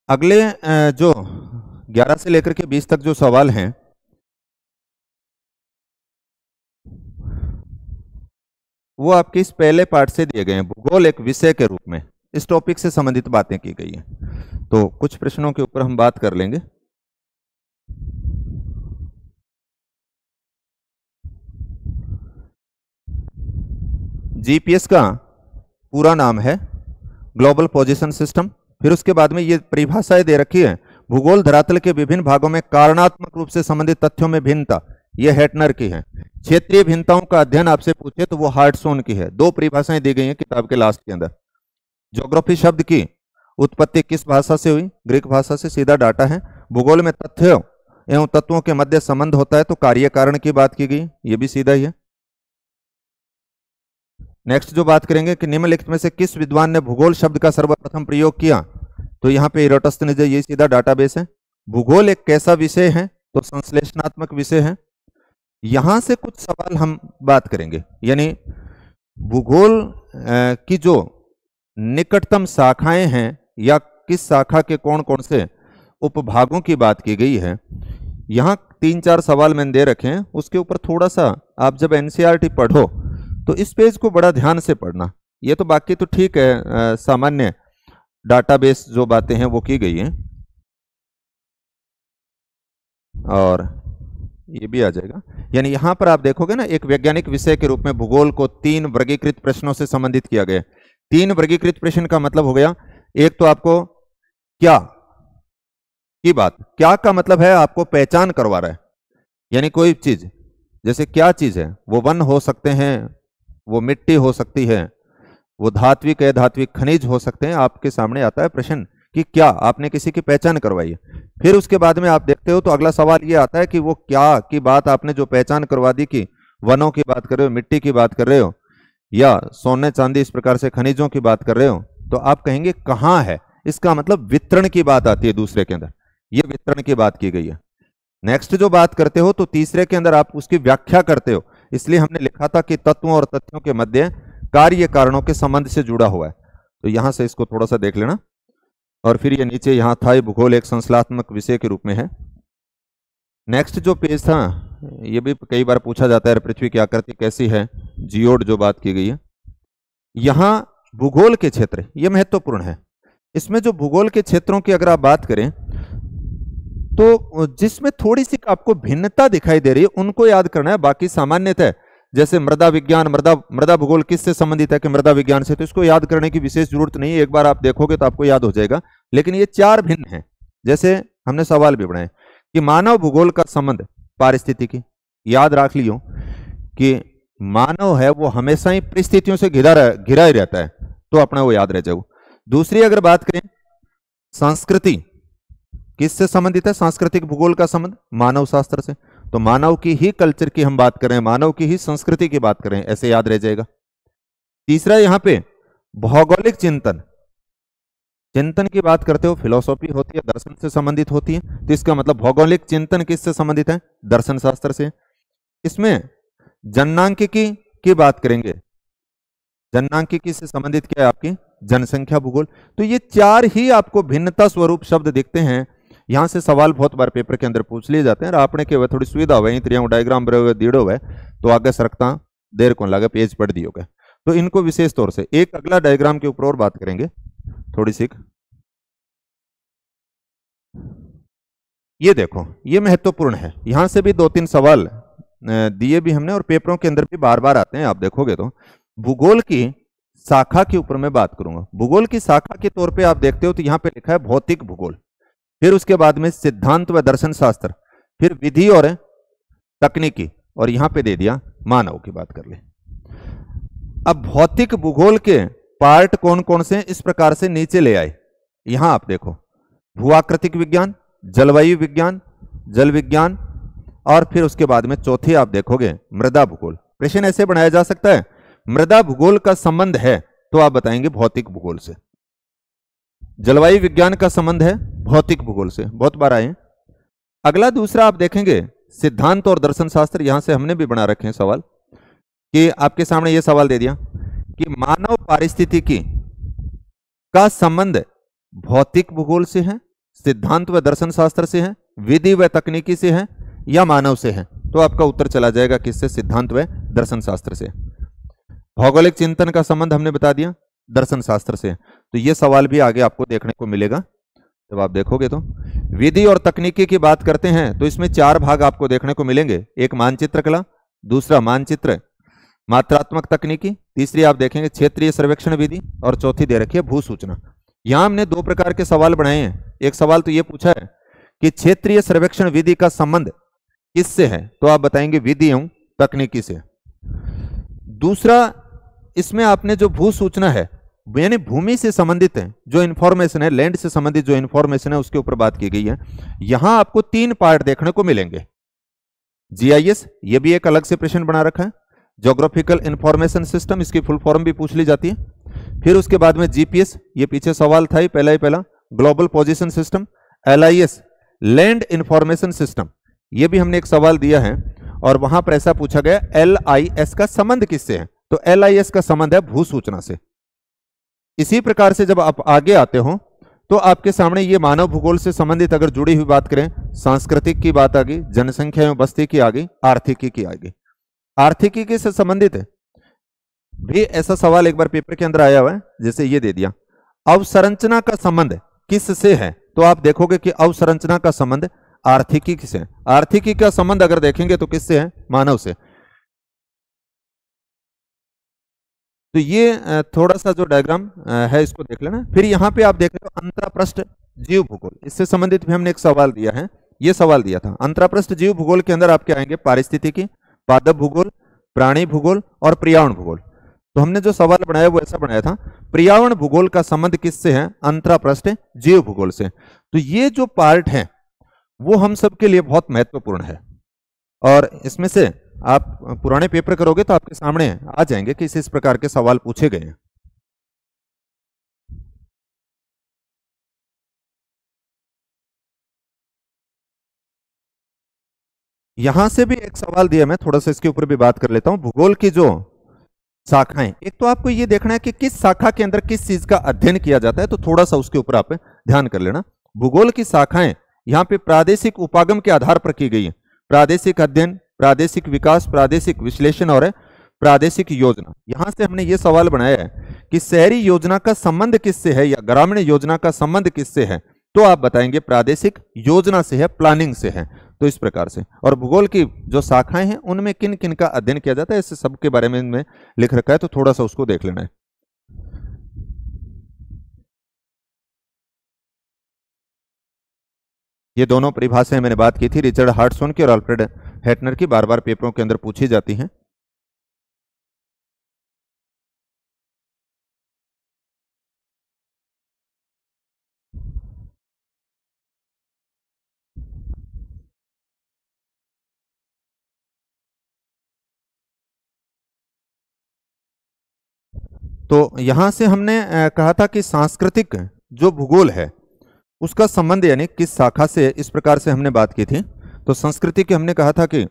अगले जो 11 से लेकर के 20 तक जो सवाल हैं, वो आपके इस पहले पार्ट से दिए गए हैं। भूगोल एक विषय के रूप में इस टॉपिक से संबंधित बातें की गई हैं। तो कुछ प्रश्नों के ऊपर हम बात कर लेंगे। जीपीएस का पूरा नाम है ग्लोबल पोजीशन सिस्टम। फिर उसके बाद में ये परिभाषाएं दे रखी है, भूगोल धरातल के विभिन्न भागों में कारणात्मक रूप से संबंधित तथ्यों में भिन्नता, ये हेटनर की है। क्षेत्रीय भिन्नताओं का अध्ययन आपसे पूछे तो वो हार्टसोन की है। 2 परिभाषाएं दी गई हैं किताब के लास्ट के अंदर। ज्योग्राफी शब्द की उत्पत्ति किस भाषा से हुई? ग्रीक भाषा से, सीधा डाटा है। भूगोल में तथ्यों एवं तत्वों के मध्य संबंध होता है, तो कार्य कारण की बात की गई, ये भी सीधा ही है। नेक्स्ट जो बात करेंगे कि निम्नलिखित में से किस विद्वान ने भूगोल शब्द का सर्वप्रथम प्रयोग किया? तो यहाँ पे इरोटोस्थेनिस, ये सीधा डाटाबेस है। भूगोल एक कैसा विषय है? तो संश्लेषणात्मक विषय है। यहां से कुछ सवाल हम बात करेंगे, यानी भूगोल की जो निकटतम शाखाएं हैं या किस शाखा के कौन कौन से उपभागों की बात की गई है। यहाँ 3-4 सवाल मैंने दे रखे हैं, उसके ऊपर थोड़ा सा आप जब एनसीईआरटी पढ़ो तो इस पेज को बड़ा ध्यान से पढ़ना। ये तो बाकी तो ठीक है, सामान्य डाटाबेस जो बातें हैं वो की गई हैं, और ये भी आ जाएगा। यानी यहां पर आप देखोगे ना, एक वैज्ञानिक विषय के रूप में भूगोल को 3 वर्गीकृत प्रश्नों से संबंधित किया गया। 3 वर्गीकृत प्रश्न का मतलब हो गया, एक तो आपको क्या की बात, क्या का मतलब है आपको पहचान करवा रहा है, यानी कोई चीज, जैसे क्या चीज है, वो वन हो सकते हैं, वो मिट्टी हो सकती है, वो धात्विक है, धात्विक खनिज हो सकते हैं। आपके सामने आता है प्रश्न कि क्या, आपने किसी की पहचान करवाई है। फिर उसके बाद में आप देखते हो तो अगला सवाल ये आता है कि वो क्या की बात आपने जो पहचान करवा दी, कि वनों की बात कर रहे हो, मिट्टी की बात कर रहे हो, या सोने चांदी इस प्रकार से खनिजों की बात कर रहे हो, तो आप कहेंगे कहाँ है। इसका मतलब वितरण की बात आती है दूसरे के अंदर, ये वितरण की बात की गई है। नेक्स्ट जो बात करते हो तो तीसरे के अंदर आप उसकी व्याख्या करते हो, इसलिए हमने लिखा था कि तत्वों और तथ्यों के मध्य कार्य कारणों के संबंध से जुड़ा हुआ है। तो यहां से इसको थोड़ा सा देख लेना। और फिर ये नीचे यहां था, भूगोल एक संश्लेषणात्मक विषय के रूप में है। नेक्स्ट जो पेज था, ये भी कई बार पूछा जाता है, पृथ्वी की आकृति कैसी है, जियोड जो बात की गई है। यहां भूगोल के क्षेत्र ये महत्वपूर्ण है। इसमें जो भूगोल के क्षेत्रों की अगर आप बात करें तो जिसमें थोड़ी सी आपको भिन्नता दिखाई दे रही है उनको याद करना है। बाकी सामान्यतः जैसे मृदा विज्ञान, मृदा भूगोल किससे संबंधित है कि मृदा विज्ञान से, तो इसको याद करने की विशेष जरूरत नहीं है, एक बार आप देखोगे तो आपको याद हो जाएगा। लेकिन ये 4 भिन्न हैं। जैसे हमने सवाल भी बनाए कि मानव भूगोल का संबंध पारिस्थितिकी, याद रख लियो कि मानव है वो हमेशा ही परिस्थितियों से घिरा ही रहता है, तो अपना वो याद रह जाओ। दूसरी अगर बात करें संस्कृति, किससे संबंधित है? सांस्कृतिक भूगोल का संबंध मानव शास्त्र से, तो मानव की ही कल्चर की हम बात करें, मानव की ही संस्कृति की बात करें, ऐसे याद रह जाएगा। तीसरा यहां पे भौगोलिक चिंतन, चिंतन की बात करते हो, फिलोसॉफी होती है, दर्शन से संबंधित होती है, तो इसका मतलब भौगोलिक चिंतन किससे संबंधित है? दर्शन शास्त्र से। इसमें जननांकिकी की बात करेंगे, जननांकिकी से संबंधित क्या है? आपकी जनसंख्या भूगोल। तो ये 4 ही आपको भिन्नता स्वरूप शब्द दिखते हैं। यहां से सवाल बहुत बार पेपर के अंदर पूछ लिए जाते हैं, और आपने के थोड़ी सुविधा हुई, डायग्राम दीड़ो है तो आगे सरकता देर कौन लगा, पेज पढ़ दियो गए। तो इनको विशेष तौर से एक अगला डायग्राम के ऊपर और बात करेंगे थोड़ी सी। ये देखो, ये महत्वपूर्ण है, यहां से भी 2-3 सवाल दिए भी हमने, और पेपरों के अंदर भी बार बार आते हैं। आप देखोगे तो भूगोल की शाखा के ऊपर मैं बात करूंगा। भूगोल की शाखा के तौर पे आप देखते हो तो यहां पे लिखा है भौतिक भूगोल, फिर उसके बाद में सिद्धांत व दर्शन शास्त्र, फिर विधि और तकनीकी, और यहां पे दे दिया मानव की बात कर ले। अब भौतिक भूगोल के पार्ट कौन कौन से इस प्रकार से नीचे ले आए, यहां आप देखो, भूआकृतिक विज्ञान, जलवायु विज्ञान, जल विज्ञान, और फिर उसके बाद में चौथी आप देखोगे मृदा भूगोल। प्रश्न ऐसे बनाया जा सकता है, मृदा भूगोल का संबंध है तो आप बताएंगे भौतिक भूगोल से, जलवायु विज्ञान का संबंध है भौतिक भूगोल से, बहुत बार आए। अगला दूसरा आप देखेंगे सिद्धांत और दर्शन शास्त्र, यहां से हमने भी बना रखे हैं सवाल, कि आपके सामने यह सवाल दे दिया कि मानव पारिस्थितिकी का संबंध भौतिक भूगोल से है, सिद्धांत व दर्शन शास्त्र से है, विधि व तकनीकी से है, या मानव से है, तो आपका उत्तर चला जाएगा किससे, सिद्धांत व दर्शन शास्त्र से। भौगोलिक चिंतन का संबंध हमने बता दिया दर्शन शास्त्र से, तो यह सवाल भी आगे आपको देखने को मिलेगा जब आप देखोगे। तो विधि और तकनीकी की बात करते हैं तो इसमें 4 भाग आपको देखने को मिलेंगे, एक मानचित्र कला, दूसरा मानचित्र मात्रात्मक तकनीकी, तीसरी आप देखेंगे क्षेत्रीय सर्वेक्षण विधि, और चौथी दे रखी है भू सूचना। यहां हमने 2 प्रकार के सवाल बनाए हैं। एक सवाल तो यह पूछा है कि क्षेत्रीय सर्वेक्षण विधि का संबंध किससे है, तो आप बताएंगे विधि एवं तकनीकी से। दूसरा, इसमें आपने जो भू सूचना है यानी भूमि से संबंधित है जो इंफॉर्मेशन है, लैंड से संबंधित जो इंफॉर्मेशन है उसके ऊपर बात की गई है। यहां आपको 3 पार्ट देखने को मिलेंगे। जीआईएस, ये भी एक अलग से प्रश्न बना रखा है, ज्योग्राफिकल इंफॉर्मेशन सिस्टम, इसकी फुल फॉर्म भी पूछ ली जाती है। फिर उसके बाद में जीपीएस, ये पीछे सवाल था ही पहला, global position system. LIS, land information system, ये भी हमने एक सवाल दिया है और वहां पर ऐसा पूछा गया एलआईएस का संबंध किससे है, तो एलआईएस का संबंध है भू सूचना से। इसी प्रकार से जब आप आगे आते हो तो आपके सामने ये मानव भूगोल से संबंधित अगर जुड़ी हुई बात करें, सांस्कृतिक की बात आ गई, जनसंख्या एवं बस्ती की आ गई, आर्थिकी की आ गई। आर्थिकी से संबंधित है भी ऐसा सवाल एक बार पेपर के अंदर आया हुआ है, जैसे ये दे दिया अवसंरचना का संबंध किससे है, तो आप देखोगे कि अवसंरचना का संबंध आर्थिकी से। आर्थिकी का संबंध अगर देखेंगे तो किससे है, मानव से। तो ये थोड़ा सा जो डायग्राम है इसको देख लेना। फिर यहाँ पे आप देख रहे हो अंतरापृष्ठ जीव भूगोल, इससे संबंधित भी हमने एक सवाल दिया है। ये सवाल दिया था अंतरापृष्ठ जीव भूगोल के अंदर आपके आएंगे पारिस्थितिकी, पादप भूगोल, प्राणी भूगोल और पर्यावरण भूगोल। तो हमने जो सवाल बनाया वो ऐसा बनाया था, पर्यावरण भूगोल का संबंध किससे है, अंतरापृष्ठ जीव भूगोल से। तो ये जो पार्ट है वो हम सबके लिए बहुत महत्वपूर्ण है, और इसमें से आप पुराने पेपर करोगे तो आपके सामने आ जाएंगे कि इस प्रकार के सवाल पूछे गए हैं। यहां से भी एक सवाल दिया, मैं थोड़ा सा इसके ऊपर भी बात कर लेता हूं। भूगोल की जो शाखाएं, एक तो आपको ये देखना है कि किस शाखा के अंदर किस चीज का अध्ययन किया जाता है, तो थोड़ा सा उसके ऊपर आप ध्यान कर लेना। भूगोल की शाखाएं यहाँ पे प्रादेशिक उपागम के आधार पर की गई है, प्रादेशिक अध्ययन, प्रादेशिक विकास, प्रादेशिक विश्लेषण और प्रादेशिक योजना। यहां से हमने ये सवाल बनाया है कि शहरी योजना का संबंध किससे है या ग्रामीण योजना का संबंध किससे है, तो आप बताएंगे प्रादेशिक योजना से है, प्लानिंग से है। तो इस प्रकार से, और भूगोल की जो शाखाएं हैं उनमें किन किन का अध्ययन किया जाता है, इस सब के बारे में इनमें लिख रखा है, तो थोड़ा सा उसको देख लेना है। ये दोनों परिभाषाएं मैंने बात की थी, रिचर्ड हार्टसॉन की और अल्फ्रेड हेटनर की, बार बार पेपरों के अंदर पूछी जाती हैं। तो यहां से हमने कहा था कि सांस्कृतिक जो भूगोल है उसका संबंध यानी किस शाखा से, इस प्रकार से हमने बात की थी। तो संस्कृति की हमने कहा था कि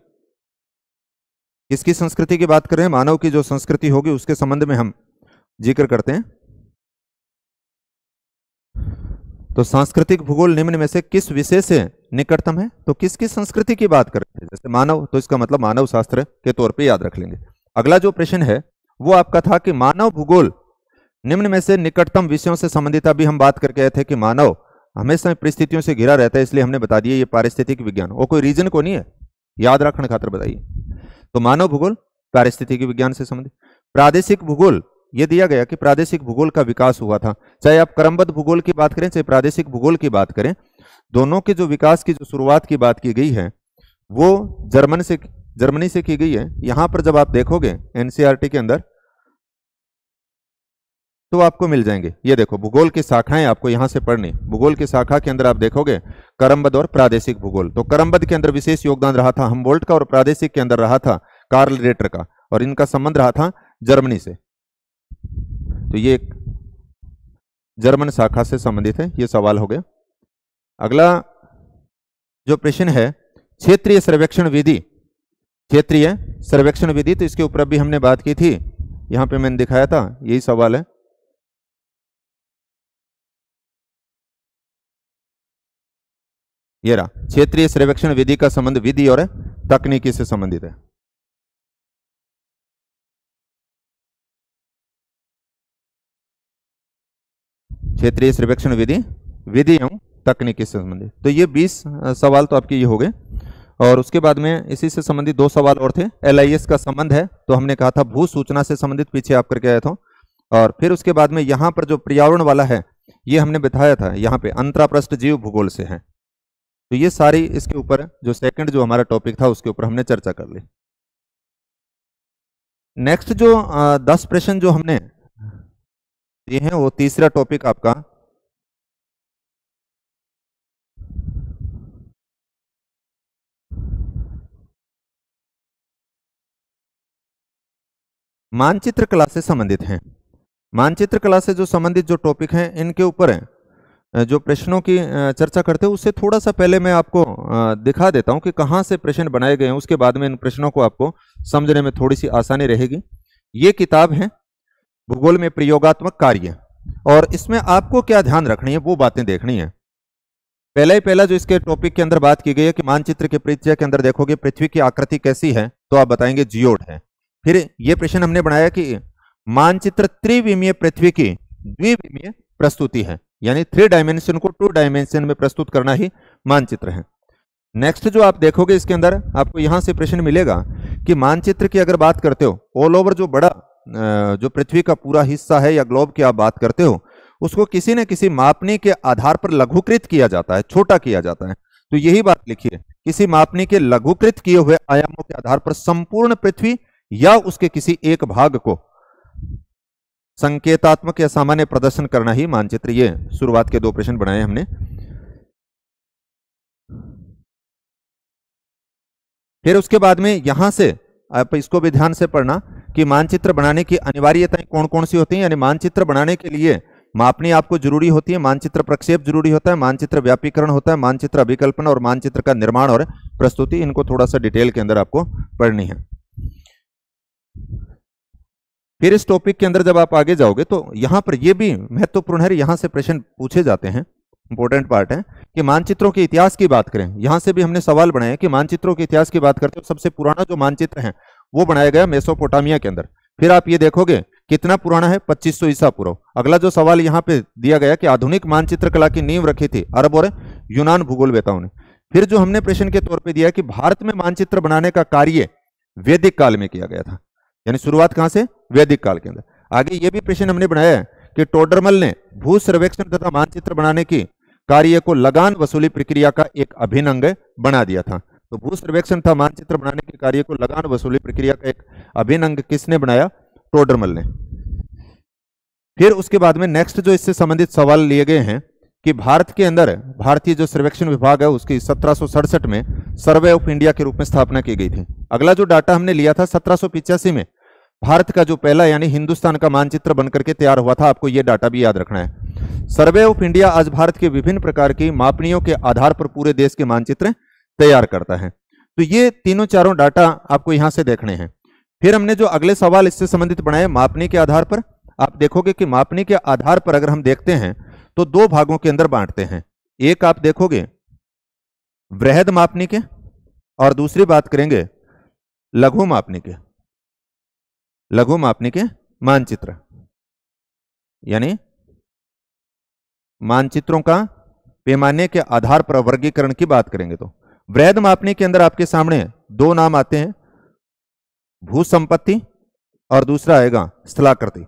किसकी संस्कृति की बात कर रहे हैं, मानव की जो संस्कृति होगी उसके संबंध में हम जिक्र करते हैं। तो सांस्कृतिक भूगोल निम्न में से किस विषय से निकटतम है, तो किसकी संस्कृति की बात कर रहे थे, जैसे मानव, तो इसका मतलब मानव शास्त्र के तौर पे याद रख लेंगे। अगला जो प्रश्न है वो आपका था कि मानव भूगोल निम्न में से निकटतम विषयों से संबंधित। अभी हम बात करके आए थे कि मानव हमेशा परिस्थितियों से घिरा रहता है, इसलिए हमने बता दिया ये पारिस्थितिक विज्ञान, वो कोई रीजन को नहीं है, याद रखने खातिर बताइए। तो मानव भूगोल पारिस्थितिक विज्ञान से संबंधित। प्रादेशिक भूगोल ये दिया गया कि प्रादेशिक भूगोल का विकास हुआ था। चाहे आप क्रमबद्ध भूगोल की बात करें, चाहे प्रादेशिक भूगोल की बात करें, दोनों के जो विकास की जो शुरुआत की बात की गई है वो जर्मनी से की गई है। यहां पर जब आप देखोगे एनसीईआरटी के अंदर तो आपको मिल जाएंगे, ये देखो भूगोल की शाखाएं आपको यहां से पढ़नी। भूगोल की शाखा के अंदर आप देखोगे क्रमबद्ध और प्रादेशिक भूगोल। तो क्रमबद्ध के अंदर विशेष योगदान रहा था हमबोल्ट का और प्रादेशिक के अंदर रहा था कार्ल रेटर का, और इनका संबंध रहा था जर्मनी से। तो ये एक जर्मन शाखा से संबंधित है, ये सवाल हो गया। अगला जो प्रश्न है क्षेत्रीय सर्वेक्षण विधि, क्षेत्रीय सर्वेक्षण विधि, तो इसके ऊपर भी हमने बात की थी, यहां पे मैंने दिखाया था, यही सवाल है। ये रहा, क्षेत्रीय सर्वेक्षण विधि का संबंध विधि और तकनीकी से संबंधित है। क्षेत्रीय सर्वेक्षण विधि विधि एवं तकनीकी से संबंधित। तो ये 20 सवाल तो आपके ये हो गए। और उसके बाद में इसी से संबंधित 2 सवाल और थे। LIS का संबंध है तो हमने कहा था भू सूचना से संबंधित, पीछे आप करके आए थे। और फिर उसके बाद में यहाँ पर जो पर्यावरण वाला है ये हमने बताया था, यहाँ पे अंतरापृष्ठ जीव भूगोल से है। तो ये सारी इसके ऊपर जो सेकंड जो हमारा टॉपिक था उसके ऊपर हमने चर्चा कर ली। नेक्स्ट जो 10 प्रश्न जो हमने ये हैं वो तीसरा टॉपिक आपका मानचित्र कला से संबंधित हैं। मानचित्र कला से जो संबंधित जो टॉपिक हैं इनके ऊपर जो प्रश्नों की चर्चा करते हैं उससे थोड़ा सा पहले मैं आपको दिखा देता हूं कि कहां से प्रश्न बनाए गए हैं। उसके बाद में इन प्रश्नों को आपको समझने में थोड़ी सी आसानी रहेगी। ये किताब है भूगोल में प्रयोगात्मक कार्य, और इसमें आपको क्या ध्यान रखनी है वो बातें देखनी है। पहला जो इसके टॉपिक के अंदर बात की गई है कि मानचित्र के परिचय के अंदर देखोगे पृथ्वी की आकृति कैसी है तो आप बताएंगे जियोड है। फिर ये प्रश्न हमने बनाया कि मानचित्र त्रिविमीय पृथ्वी की द्विविमीय प्रस्तुति है, यानी 3 डायमेंशन को 2 डायमेंशन में प्रस्तुत करना ही मानचित्र है। नेक्स्ट जो आप देखोगे इसके अंदर आपको यहां से प्रश्न मिलेगा कि मानचित्र की अगर बात करते हो ऑल ओवर जो बड़ा जो पृथ्वी का पूरा हिस्सा है या ग्लोब की आप बात करते हो उसको किसी न किसी मापनी के आधार पर लघुकृत किया जाता है, छोटा किया जाता है। तो यही बात लिखिए, किसी मापनी के लघुकृत किए हुए आयामों के आधार पर संपूर्ण पृथ्वी या उसके किसी एक भाग को संकेतात्मक या सामान्य प्रदर्शन करना ही मानचित्र। ये शुरुआत के 2 प्रश्न बनाए हमने। फिर उसके बाद में यहां से आप इसको भी ध्यान से पढ़ना कि मानचित्र बनाने की अनिवार्यताएं कौन कौन सी होती हैं। यानी मानचित्र बनाने के लिए मापनी आपको जरूरी होती है, मानचित्र प्रक्षेप जरूरी होता है, मानचित्र व्यापीकरण होता है, मानचित्र अभिकल्पन और मानचित्र का निर्माण और प्रस्तुति, इनको थोड़ा सा डिटेल के अंदर आपको पढ़नी है। फिर इस टॉपिक के अंदर जब आप आगे जाओगे तो यहां पर यह भी महत्वपूर्ण है, यहां से प्रश्न पूछे जाते हैं, इंपॉर्टेंट पार्ट है कि मानचित्रों के इतिहास की बात करें। यहां से भी हमने सवाल बनाया कि मानचित्रों के इतिहास की बात करते हो सबसे पुराना जो मानचित्र है वो बनाया गया मेसोपोटामिया के अंदर। फिर आप ये देखोगे कितना पुराना है, 2500 ईसा पूर्व। अगला जो सवाल यहाँ पे दिया गया कि आधुनिक मानचित्र कला की नींव रखी थी अरब और यूनान भूगोलवेताओं ने। फिर जो हमने प्रश्न के तौर पे दिया कि भारत में मानचित्र बनाने का कार्य वैदिक काल में किया गया था, यानी शुरुआत कहां से, वैदिक काल के अंदर। आगे ये भी प्रश्न हमने बनाया है कि टोडरमल ने भू सर्वेक्षण तथा मानचित्र बनाने की कार्य को लगान वसूली प्रक्रिया का एक अभिन्न अंग बना दिया था। तो भू सर्वेक्षण था मानचित्र बनाने के कार्य को लगान वसूली प्रक्रिया का एक अभिन्न अंग किसने बनाया, टोडरमल ने। फिर उसके बाद में नेक्स्ट जो इससे संबंधित सवाल लिए गए हैं कि भारत के अंदर भारतीय जो सर्वेक्षण विभाग है उसकी 1767 में सर्वे ऑफ इंडिया के रूप में स्थापना की गई थी। अगला जो डाटा हमने लिया था 1785 में भारत का जो पहला यानी हिंदुस्तान का मानचित्र बनकर के तैयार हुआ था, आपको यह डाटा भी याद रखना है। सर्वे ऑफ इंडिया आज भारत के विभिन्न प्रकार की मापनियों के आधार पर पूरे देश के मानचित्र तैयार करता है। तो ये तीनों चारों डाटा आपको यहां से देखने हैं। फिर हमने जो अगले सवाल इससे संबंधित बनाए मापनी के आधार पर, आप देखोगे कि मापनी के आधार पर अगर हम देखते हैं तो 2 भागों के अंदर बांटते हैं। एक आप देखोगे वृहद मापनी के और दूसरी बात करेंगे लघु मापनी के। लघु मापनी के मानचित्र यानी मानचित्रों का पैमाने के आधार पर वर्गीकरण की बात करेंगे तो वृहद मापनी के अंदर आपके सामने 2 नाम आते हैं, भू संपत्ति और दूसरा आएगा स्थलाकृति।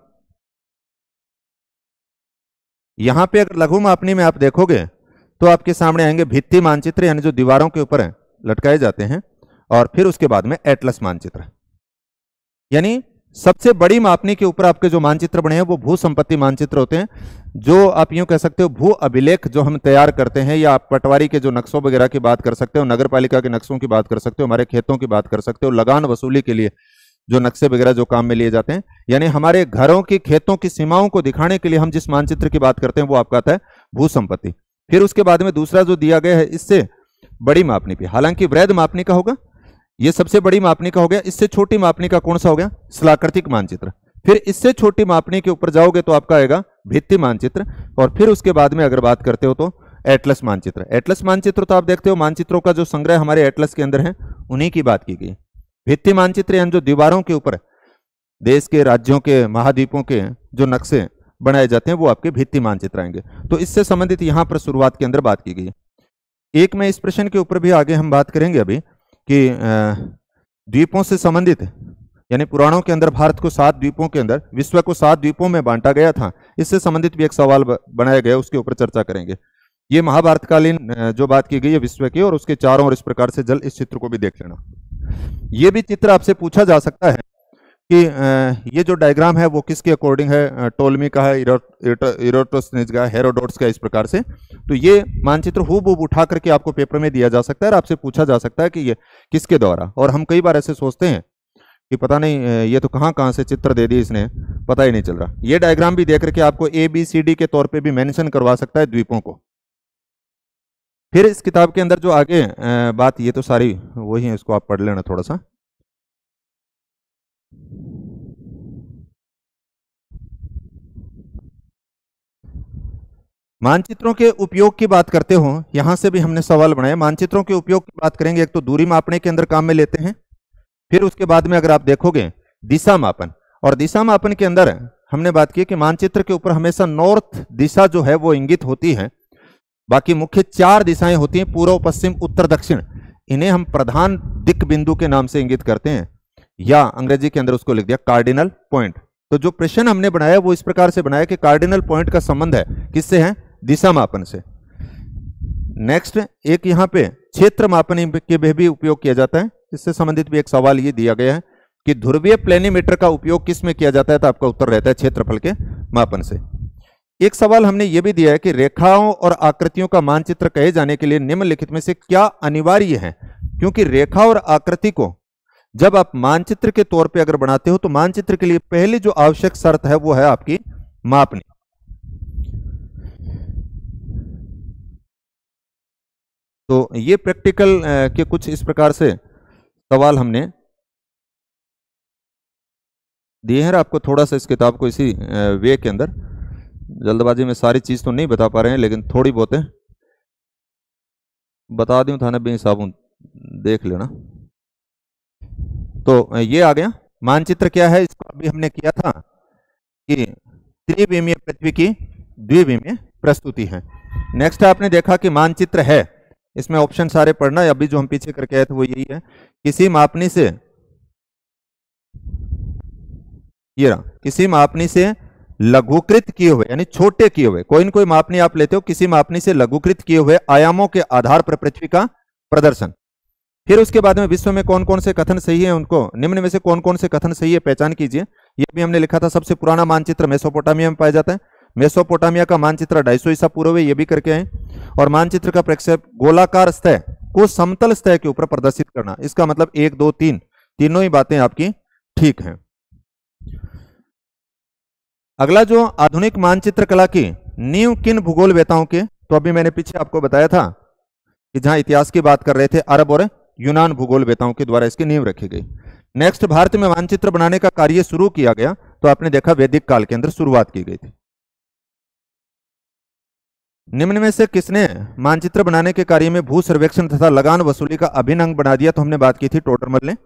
यहां पे अगर लघु मापनी में आप देखोगे तो आपके सामने आएंगे भित्ति मानचित्र, यानी जो दीवारों के ऊपर लटकाए जाते हैं, और फिर उसके बाद में एटलस मानचित्र, यानी सबसे बड़ी मापनी के ऊपर आपके जो मानचित्र बने हैं वो भू संपत्ति मानचित्र होते हैं, जो आप यूं कह सकते हो भू अभिलेख जो हम तैयार करते हैं, या आप पटवारी के जो नक्शों वगैरह की बात कर सकते हो, नगर पालिका के नक्शों की बात कर सकते हो, हमारे खेतों की बात कर सकते हो, लगान वसूली के लिए जो नक्शे वगैरह जो काम में लिए जाते हैं, यानी हमारे घरों की खेतों की सीमाओं को दिखाने के लिए हम जिस मानचित्र की बात करते हैं वो आपका आता है भू संपत्ति। फिर उसके बाद में दूसरा जो दिया गया है इससे बड़ी मापनी पे, हालांकि वृहद मापनी का होगा, ये सबसे बड़ी मापनी का हो गया। इससे छोटी मापनी का कौन सा हो गया? स्थलाकृतिक मानचित्र। फिर इससे छोटी मापनी के ऊपर जाओगे तो आपका आएगा भित्ति मानचित्र, और फिर उसके बाद में अगर बात करते हो तो एटलस मानचित्र। एटलस मानचित्र तो आप देखते हो मानचित्रों का जो संग्रह हमारे एटलस के अंदर है उन्हीं की बात की गई। भित्ति मानचित्र यानी जो दीवारों के ऊपर देश के, राज्यों के, महाद्वीपों के जो नक्शे बनाए जाते हैं वो आपके भित्ति मानचित्र आएंगे। तो इससे संबंधित यहां पर शुरुआत के अंदर बात की गई है। एक में इस प्रश्न के ऊपर भी आगे हम बात करेंगे अभी कि द्वीपों से संबंधित, यानी पुराणों के अंदर भारत को 7 द्वीपों के अंदर, विश्व को 7 द्वीपों में बांटा गया था, इससे संबंधित भी एक सवाल बनाया गया, उसके ऊपर चर्चा करेंगे। ये महाभारतकालीन जो बात की गई है विश्व की, और उसके चारों ओर इस प्रकार से जल, इस चित्र को भी देख लेना। ये भी चित्र आपसे पूछा जा सकता है कि ये जो डायग्राम है वो किसके अकॉर्डिंग है? टोलमी का है, इरोटोस्थिनीज का, हेरोडोट्स का, इस प्रकार से। तो ये मानचित्र हूबहू उठा करके आपको पेपर में दिया जा सकता है और आपसे पूछा जा सकता है कि ये किसके द्वारा। और हम कई बार ऐसे सोचते हैं कि पता नहीं ये तो कहाँ से चित्र दे दी इसने, पता ही नहीं चल रहा। ये डायग्राम भी देख करके आपको ABCD के तौर पर भी मेंशन करवा सकता है द्वीपों को। फिर इस किताब के अंदर जो आगे बात, ये तो सारी वही है, इसको आप पढ़ लेना थोड़ा सा। मानचित्रों के उपयोग की बात करते हो, यहां से भी हमने सवाल बनाया। मानचित्रों के उपयोग की बात करेंगे, एक तो दूरी मापने के अंदर काम में लेते हैं, फिर उसके बाद में अगर आप देखोगे दिशा मापन, और दिशा मापन के अंदर हमने बात की कि मानचित्र के ऊपर हमेशा नॉर्थ दिशा जो है वो इंगित होती है, बाकी मुख्य 4 दिशाएं होती हैं, पूर्व, पश्चिम, उत्तर, दक्षिण। इन्हें हम प्रधान दिक् बिंदु के नाम से इंगित करते हैं, या अंग्रेजी के अंदर उसको लिख दिया कार्डिनल पॉइंट। तो जो प्रश्न हमने बनाया वो इस प्रकार से बनाया कि कार्डिनल पॉइंट का संबंध है किससे है? दिशा मापन से। नेक्स्ट, एक यहाँ पे क्षेत्र मापन के भी उपयोग किया जाता है, इससे संबंधित भी एक सवाल ये दिया गया है कि ध्रुवीय प्लेनीमीटर का उपयोग किस में किया जाता है? तो आपका उत्तर रहता है क्षेत्रफल के मापन से। एक सवाल हमने ये भी दिया है कि रेखाओं और आकृतियों का मानचित्र कहे जाने के लिए निम्नलिखित में से क्या अनिवार्य है? क्योंकि रेखा और आकृति को जब आप मानचित्र के तौर पे अगर बनाते हो तो मानचित्र के लिए पहली जो आवश्यक शर्त है वो है आपकी मापनी। तो ये प्रैक्टिकल के कुछ इस प्रकार से सवाल हमने दिए हैं। आपको थोड़ा सा इस किताब को इसी वे के अंदर, जल्दबाजी में सारी चीज तो नहीं बता पा रहे हैं, लेकिन थोड़ी बहुत है बता दूं, थाने भी साबुन देख लेना। तो ये आ गया मानचित्र क्या है, इसको अभी हमने किया था कि त्रिविमीय पृथ्वी की द्विविमीय प्रस्तुति है। नेक्स्ट आपने देखा कि मानचित्र है, इसमें ऑप्शन सारे पढ़ना है। अभी जो हम पीछे करके आए थे वो यही है, किसी मापनी से, ये रहा, किसी मापनी से लघुकृत किए हुए, यानी छोटे किए हुए, कोई न कोई मापनी आप लेते हो, किसी मापनी से लघुकृत किए हुए आयामों के आधार पर पृथ्वी का प्रदर्शन। फिर उसके बाद में विश्व में कौन कौन से कथन सही है, उनको निम्न में से कौन कौन से कथन सही है पहचान कीजिए। ये भी हमने लिखा था। सबसे पुराना मानचित्र मेसोपोटामिया में पाया जाता है, मेसोपोटामिया का मानचित्र 250 ईसा पूर्व है, ये भी करके आए। और मानचित्र का प्रक्षेप गोलाकार सतह को समतल सतह के ऊपर प्रदर्शित करना, इसका मतलब 1 2 3 तीनों ही बातें आपकी ठीक हैं। अगला जो आधुनिक मानचित्र कला की नींव किन भूगोल वेताओं के, तो अभी मैंने पीछे आपको बताया था कि जहां इतिहास की बात कर रहे थे, अरब और यूनान भूगोल वेताओं के द्वारा इसकी नींव रखी गई। नेक्स्ट, भारत में मानचित्र बनाने का कार्य शुरू किया गया, तो आपने देखा वैदिक काल के अंदर शुरुआत की गई थी। निम्न में से किसने मानचित्र बनाने के कार्य में भू सर्वेक्षण तथा लगान वसूली का अभिन्न अंग बना दिया? तो हमने बात की थी टोडरमल ने।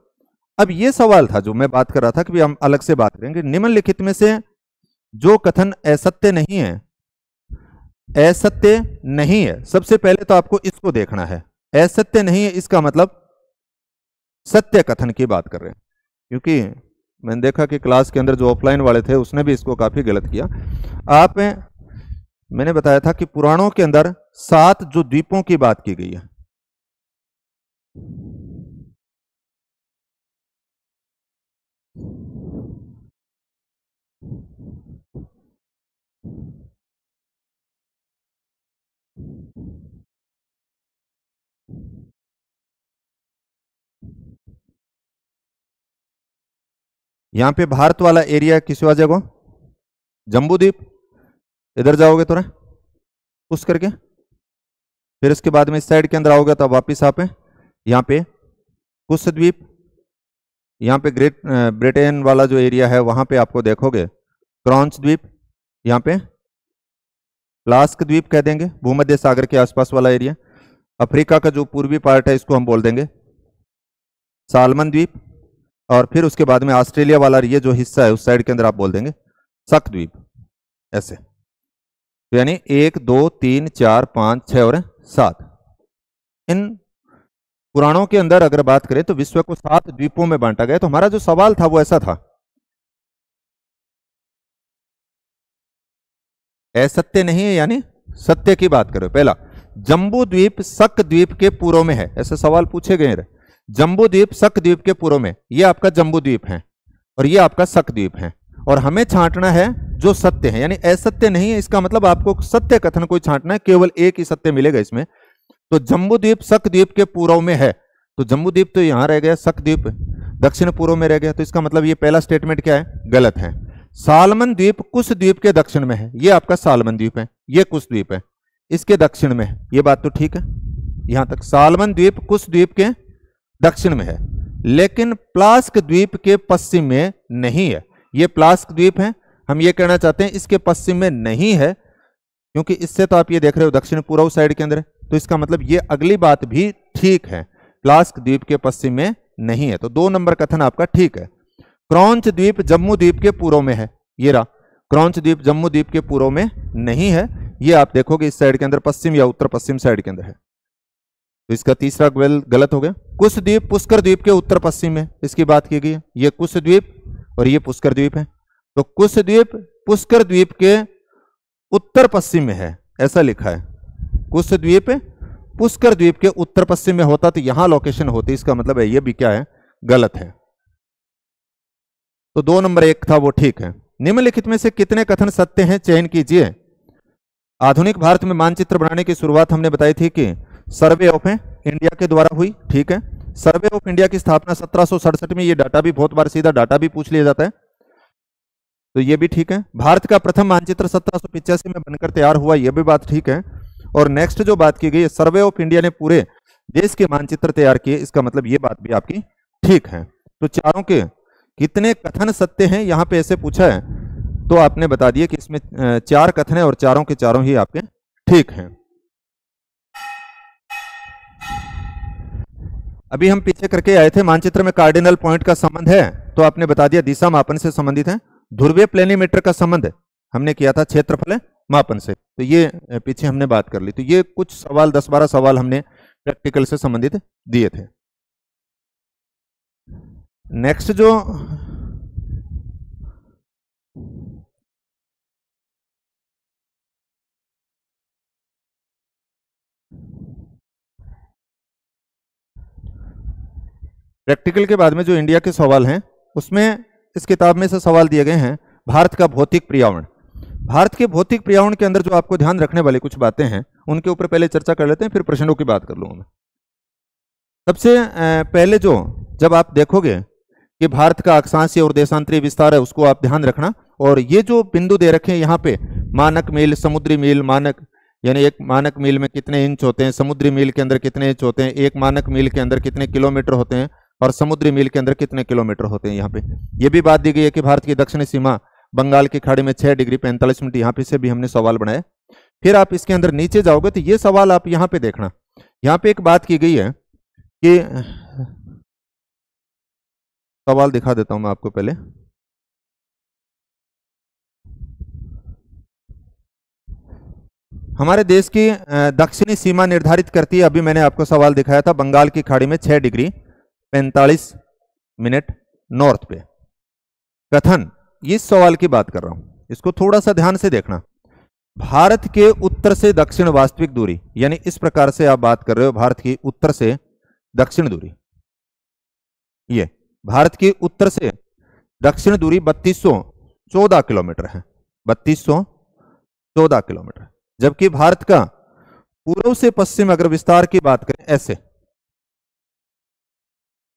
अब ये सवाल था जो मैं बात कर रहा था कि हम अलग से बात करेंगे। निम्नलिखित में से जो कथन असत्य नहीं है, असत्य नहीं है, सबसे पहले तो आपको इसको देखना है। असत्य नहीं है इसका मतलब सत्य कथन की बात कर रहे हैं, क्योंकि मैंने देखा कि क्लास के अंदर जो ऑफलाइन वाले थे उसने भी इसको काफी गलत किया। आप मैंने बताया था कि पुराणों के अंदर 7 जो द्वीपों की बात की गई है, यहां पे भारत वाला एरिया किस वजह को, जम्बू द्वीप। इधर जाओगे तो पुश करके, फिर इसके बाद में इस साइड के अंदर आओगे तो वापिस आप यहाँ पे कुश द्वीप, यहाँ पे ग्रेट ब्रिटेन वाला जो एरिया है वहां पे आपको देखोगे क्रॉन्च द्वीप, यहाँ पे प्लास्क द्वीप कह देंगे, भूमध्य सागर के आसपास वाला एरिया। अफ्रीका का जो पूर्वी पार्ट है इसको हम बोल देंगे सालमन द्वीप, और फिर उसके बाद में ऑस्ट्रेलिया वाला ये जो हिस्सा है उस साइड के अंदर आप बोल देंगे शक द्वीप। ऐसे तो यानी 1 2 3 4 5 6 और 7। इन पुराणों के अंदर अगर बात करें तो विश्व को 7 द्वीपों में बांटा गया। तो हमारा जो सवाल था वो ऐसा था, असत्य नहीं है यानी सत्य की बात करो। पहला, जम्बू द्वीप शक द्वीप के पूर्व में है, ऐसे सवाल पूछे गए। जम्बू द्वीप शक द्वीप के पूर्व में, ये आपका जम्बू द्वीप है और ये आपका शक द्वीप है, और हमें छांटना है जो सत्य है, यानी असत्य नहीं है। इसका मतलब आपको सत्य कथन कोई छांटना है, केवल एक ही सत्य मिलेगा इसमें। तो जम्बू द्वीप शक द्वीप के पूर्व में है, तो जम्बू द्वीप तो यहां रह गया, शक द्वीप दक्षिण पूर्व में रह गया, तो इसका मतलब ये पहला स्टेटमेंट क्या है, गलत है। सालमन द्वीप कुश द्वीप के दक्षिण में है, ये आपका सालमन द्वीप है, ये कुश द्वीप है, इसके दक्षिण में है, ये बात तो ठीक है। यहां तक सालमन द्वीप कुश द्वीप के दक्षिण में है, लेकिन प्लास्क द्वीप के पश्चिम में नहीं है। ये प्लास्क द्वीप है, हम ये कहना चाहते हैं इसके पश्चिम में नहीं है, क्योंकि इससे तो आप ये देख रहे हो दक्षिण पूर्व साइड के अंदर है, तो इसका मतलब ये अगली बात भी ठीक है, प्लास्क द्वीप के पश्चिम में नहीं है। तो 2 नंबर कथन आपका ठीक है। क्रॉन्च द्वीप जम्मू द्वीप के पूर्व में है, ये रहा क्रॉन्च द्वीप जम्मू द्वीप के पूर्व में नहीं है, ये आप देखोगे इस साइड के अंदर पश्चिम या उत्तर पश्चिम साइड के अंदर है, तो इसका तीसरा गलत हो गया। कुश द्वीप पुष्कर द्वीप के उत्तर पश्चिम में इसकी बात की गई है, ये कुश द्वीप और ये पुष्कर द्वीप है, तो कुश द्वीप पुष्कर द्वीप के उत्तर पश्चिम में है, ऐसा लिखा है। कुश द्वीप पुष्कर द्वीप के उत्तर पश्चिम में होता तो यहां लोकेशन होती, इसका मतलब है ये भी क्या है, गलत है। तो 2 नंबर 1 था वो ठीक है। निम्नलिखित में से कितने कथन सत्य हैं, चयन कीजिए। आधुनिक भारत में मानचित्र बनाने की शुरुआत हमने बताई थी कि सर्वे ऑफ इंडिया के द्वारा हुई, ठीक है। सर्वे ऑफ इंडिया की स्थापना 1767 में, ये डाटा भी बहुत बार सीधा डाटा भी पूछ लिया जाता है, तो ये भी ठीक है। भारत का प्रथम मानचित्र 1785 में बनकर तैयार हुआ, ये भी बात ठीक है। और नेक्स्ट जो बात की गई है, सर्वे ऑफ इंडिया ने पूरे देश के मानचित्र तैयार किए, इसका मतलब ये बात भी आपकी ठीक है। तो चारों के कितने कथन सत्य हैं यहां पे ऐसे पूछा है, तो आपने बता दिया कि इसमें 4 कथन है और चारों के चारों ही आपके ठीक हैं। अभी हम पीछे करके आए थे, मानचित्र में कार्डिनल पॉइंट का संबंध है, तो आपने बता दिया दिशा मापन से संबंधित है। ध्रुवीय प्लेनीमीटर का संबंध हमने किया था क्षेत्रफल मापन से, तो ये पीछे हमने बात कर ली। तो ये कुछ सवाल 10-12 सवाल हमने प्रैक्टिकल से संबंधित दिए थे। नेक्स्ट जो प्रैक्टिकल के बाद में जो इंडिया के सवाल हैं, उसमें इस किताब में से सवाल दिए गए हैं भारत का भौतिक पर्यावरण। भारत के भौतिक पर्यावरण के अंदर जो आपको ध्यान रखने वाली कुछ बातें हैं, उनके ऊपर पहले चर्चा कर लेते हैं, फिर प्रश्नों की बात कर लूंगा मैं। सबसे पहले जो जब आप देखोगे कि भारत का अक्षांशीय और देशांतरीय विस्तार है, उसको आप ध्यान रखना। और ये जो बिंदु दे रखे हैं यहाँ पे, मानक मील, समुद्री मील, मानक यानी एक मानक मील में कितने इंच होते हैं, समुद्री मील के अंदर कितने इंच होते हैं, एक मानक मील के अंदर कितने किलोमीटर होते हैं, और समुद्री मील के अंदर कितने किलोमीटर होते हैं। यहाँ पे ये भी बात दी गई है कि भारत की दक्षिणी सीमा बंगाल की खाड़ी में 6 डिग्री 45 मिनट, यहाँ पे से भी हमने सवाल बनाए। फिर आप इसके अंदर नीचे जाओगे तो ये सवाल आप यहाँ पे देखना, यहाँ पे एक बात की गई है कि सवाल दिखा देता हूं मैं आपको पहले। हमारे देश की दक्षिणी सीमा निर्धारित करती है, अभी मैंने आपको सवाल दिखाया था, बंगाल की खाड़ी में 6 डिग्री 45 मिनट नॉर्थ पे। कथन, इस सवाल की बात कर रहा हूं, इसको थोड़ा सा ध्यान से देखना। भारत के उत्तर से दक्षिण वास्तविक दूरी, यानी इस प्रकार से आप बात कर रहे हो भारत की उत्तर से दक्षिण दूरी, ये भारत की उत्तर से दक्षिण दूरी 3214 किलोमीटर है, 3214 किलोमीटर। जबकि भारत का पूर्व से पश्चिम अगर विस्तार की बात करें ऐसे,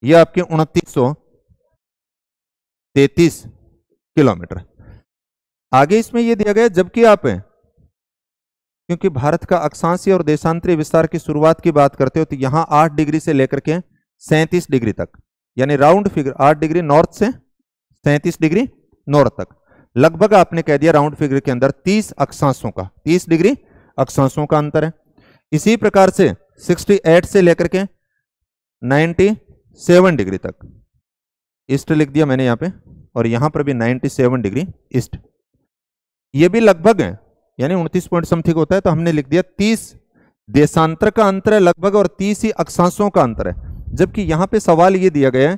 ये आपके 2933 किलोमीटर। आगे इसमें यह दिया गया, जबकि आप क्योंकि भारत का अक्षांशीय और देशांतरीय विस्तार की शुरुआत की बात करते हो तो यहां 8 डिग्री से लेकर के 37 डिग्री तक, यानी राउंड फिगर 8 डिग्री नॉर्थ से 37 डिग्री नॉर्थ तक, लगभग आपने कह दिया राउंड फिगर के अंदर 30 अक्षांशों का, 30 डिग्री अक्षांशों का अंतर है। इसी प्रकार से 68 से लेकर के 97 डिग्री तक, ईस्ट लिख दिया मैंने यहां पे, और यहां पर भी 97 डिग्री ईस्ट, ये भी लगभग है, यानी 29 पॉइंट समथिंग होता है, तो हमने लिख दिया 30 देशांतर का अंतर है लगभग और 30 ही अक्षांशों का अंतर है। जबकि यहां पे सवाल ये दिया गया है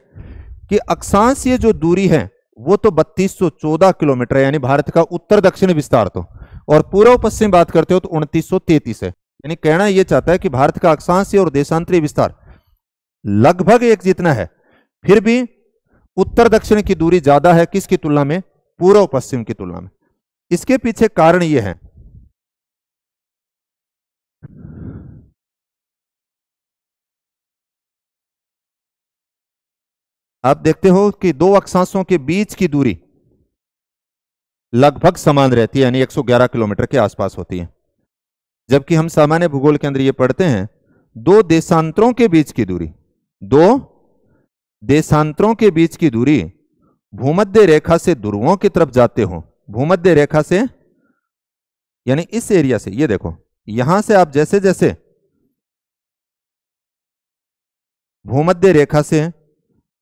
कि अक्षांशीय जो दूरी है वो तो 3214 किलोमीटर है, यानी भारत का उत्तर दक्षिण विस्तार, तो और पूर्व पश्चिम बात करते हो तो 2933 है। यानी कहना यह चाहता है कि भारत का अक्षांशीय और देशांतरीय विस्तार लगभग एक जितना है, फिर भी उत्तर दक्षिण की दूरी ज्यादा है किसकी तुलना में, पूर्व पश्चिम की तुलना में। इसके पीछे कारण यह है, आप देखते हो कि दो अक्षांशों के बीच की दूरी लगभग समान रहती है, यानी 111 किलोमीटर के आसपास होती है। जबकि हम सामान्य भूगोल के अंदर यह पढ़ते हैं दो देशांतरों के बीच की दूरी, दो देशांतरों के बीच की दूरी भूमध्य रेखा से ध्रुवों की तरफ जाते हो, भूमध्य रेखा से, यानी इस एरिया से, ये देखो यहां से आप जैसे जैसे भूमध्य रेखा से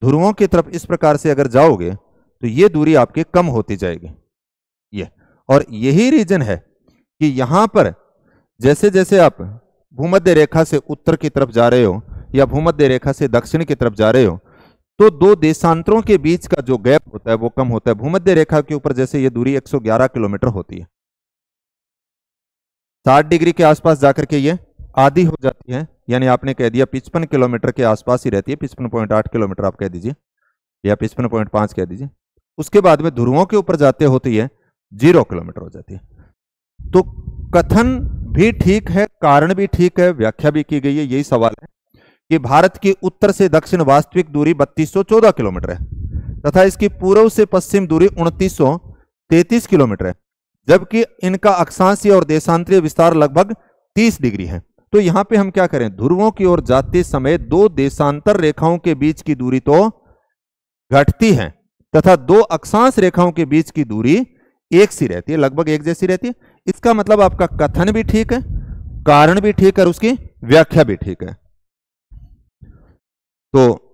ध्रुवों की तरफ इस प्रकार से अगर जाओगे तो ये दूरी आपकी कम होती जाएगी, ये। और यही रीजन है कि यहां पर जैसे जैसे आप भूमध्य रेखा से उत्तर की तरफ जा रहे हो या भूमध्य रेखा से दक्षिण की तरफ जा रहे हो तो दो देशांतरों के बीच का जो गैप होता है वो कम होता है। भूमध्य रेखा के ऊपर जैसे ये दूरी 111 किलोमीटर होती है, 60 डिग्री के आसपास जाकर के ये आधी हो जाती है, यानी आपने कह दिया 55 किलोमीटर के आसपास ही रहती है, 55.8 किलोमीटर आप कह दीजिए या 55.5 कह दीजिए। उसके बाद में ध्रुवों के ऊपर जाते होती है 0 किलोमीटर हो जाती है। तो कथन भी ठीक है, कारण भी ठीक है, व्याख्या भी की गई है। यही सवाल है कि भारत की उत्तर से दक्षिण वास्तविक दूरी 3214 किलोमीटर है तथा इसकी पूर्व से पश्चिम दूरी 2933 किलोमीटर है, जबकि इनका अक्षांशीय और देशांतरीय विस्तार लगभग 30 डिग्री है। तो यहां पे हम क्या करें, ध्रुवों की ओर जाते समय दो देशांतर रेखाओं के बीच की दूरी तो घटती है तथा दो अक्षांश रेखाओं के बीच की दूरी एक सी रहती है, लगभग एक जैसी रहती है। इसका मतलब आपका कथन भी ठीक है, कारण भी ठीक है और उसकी व्याख्या भी ठीक है। तो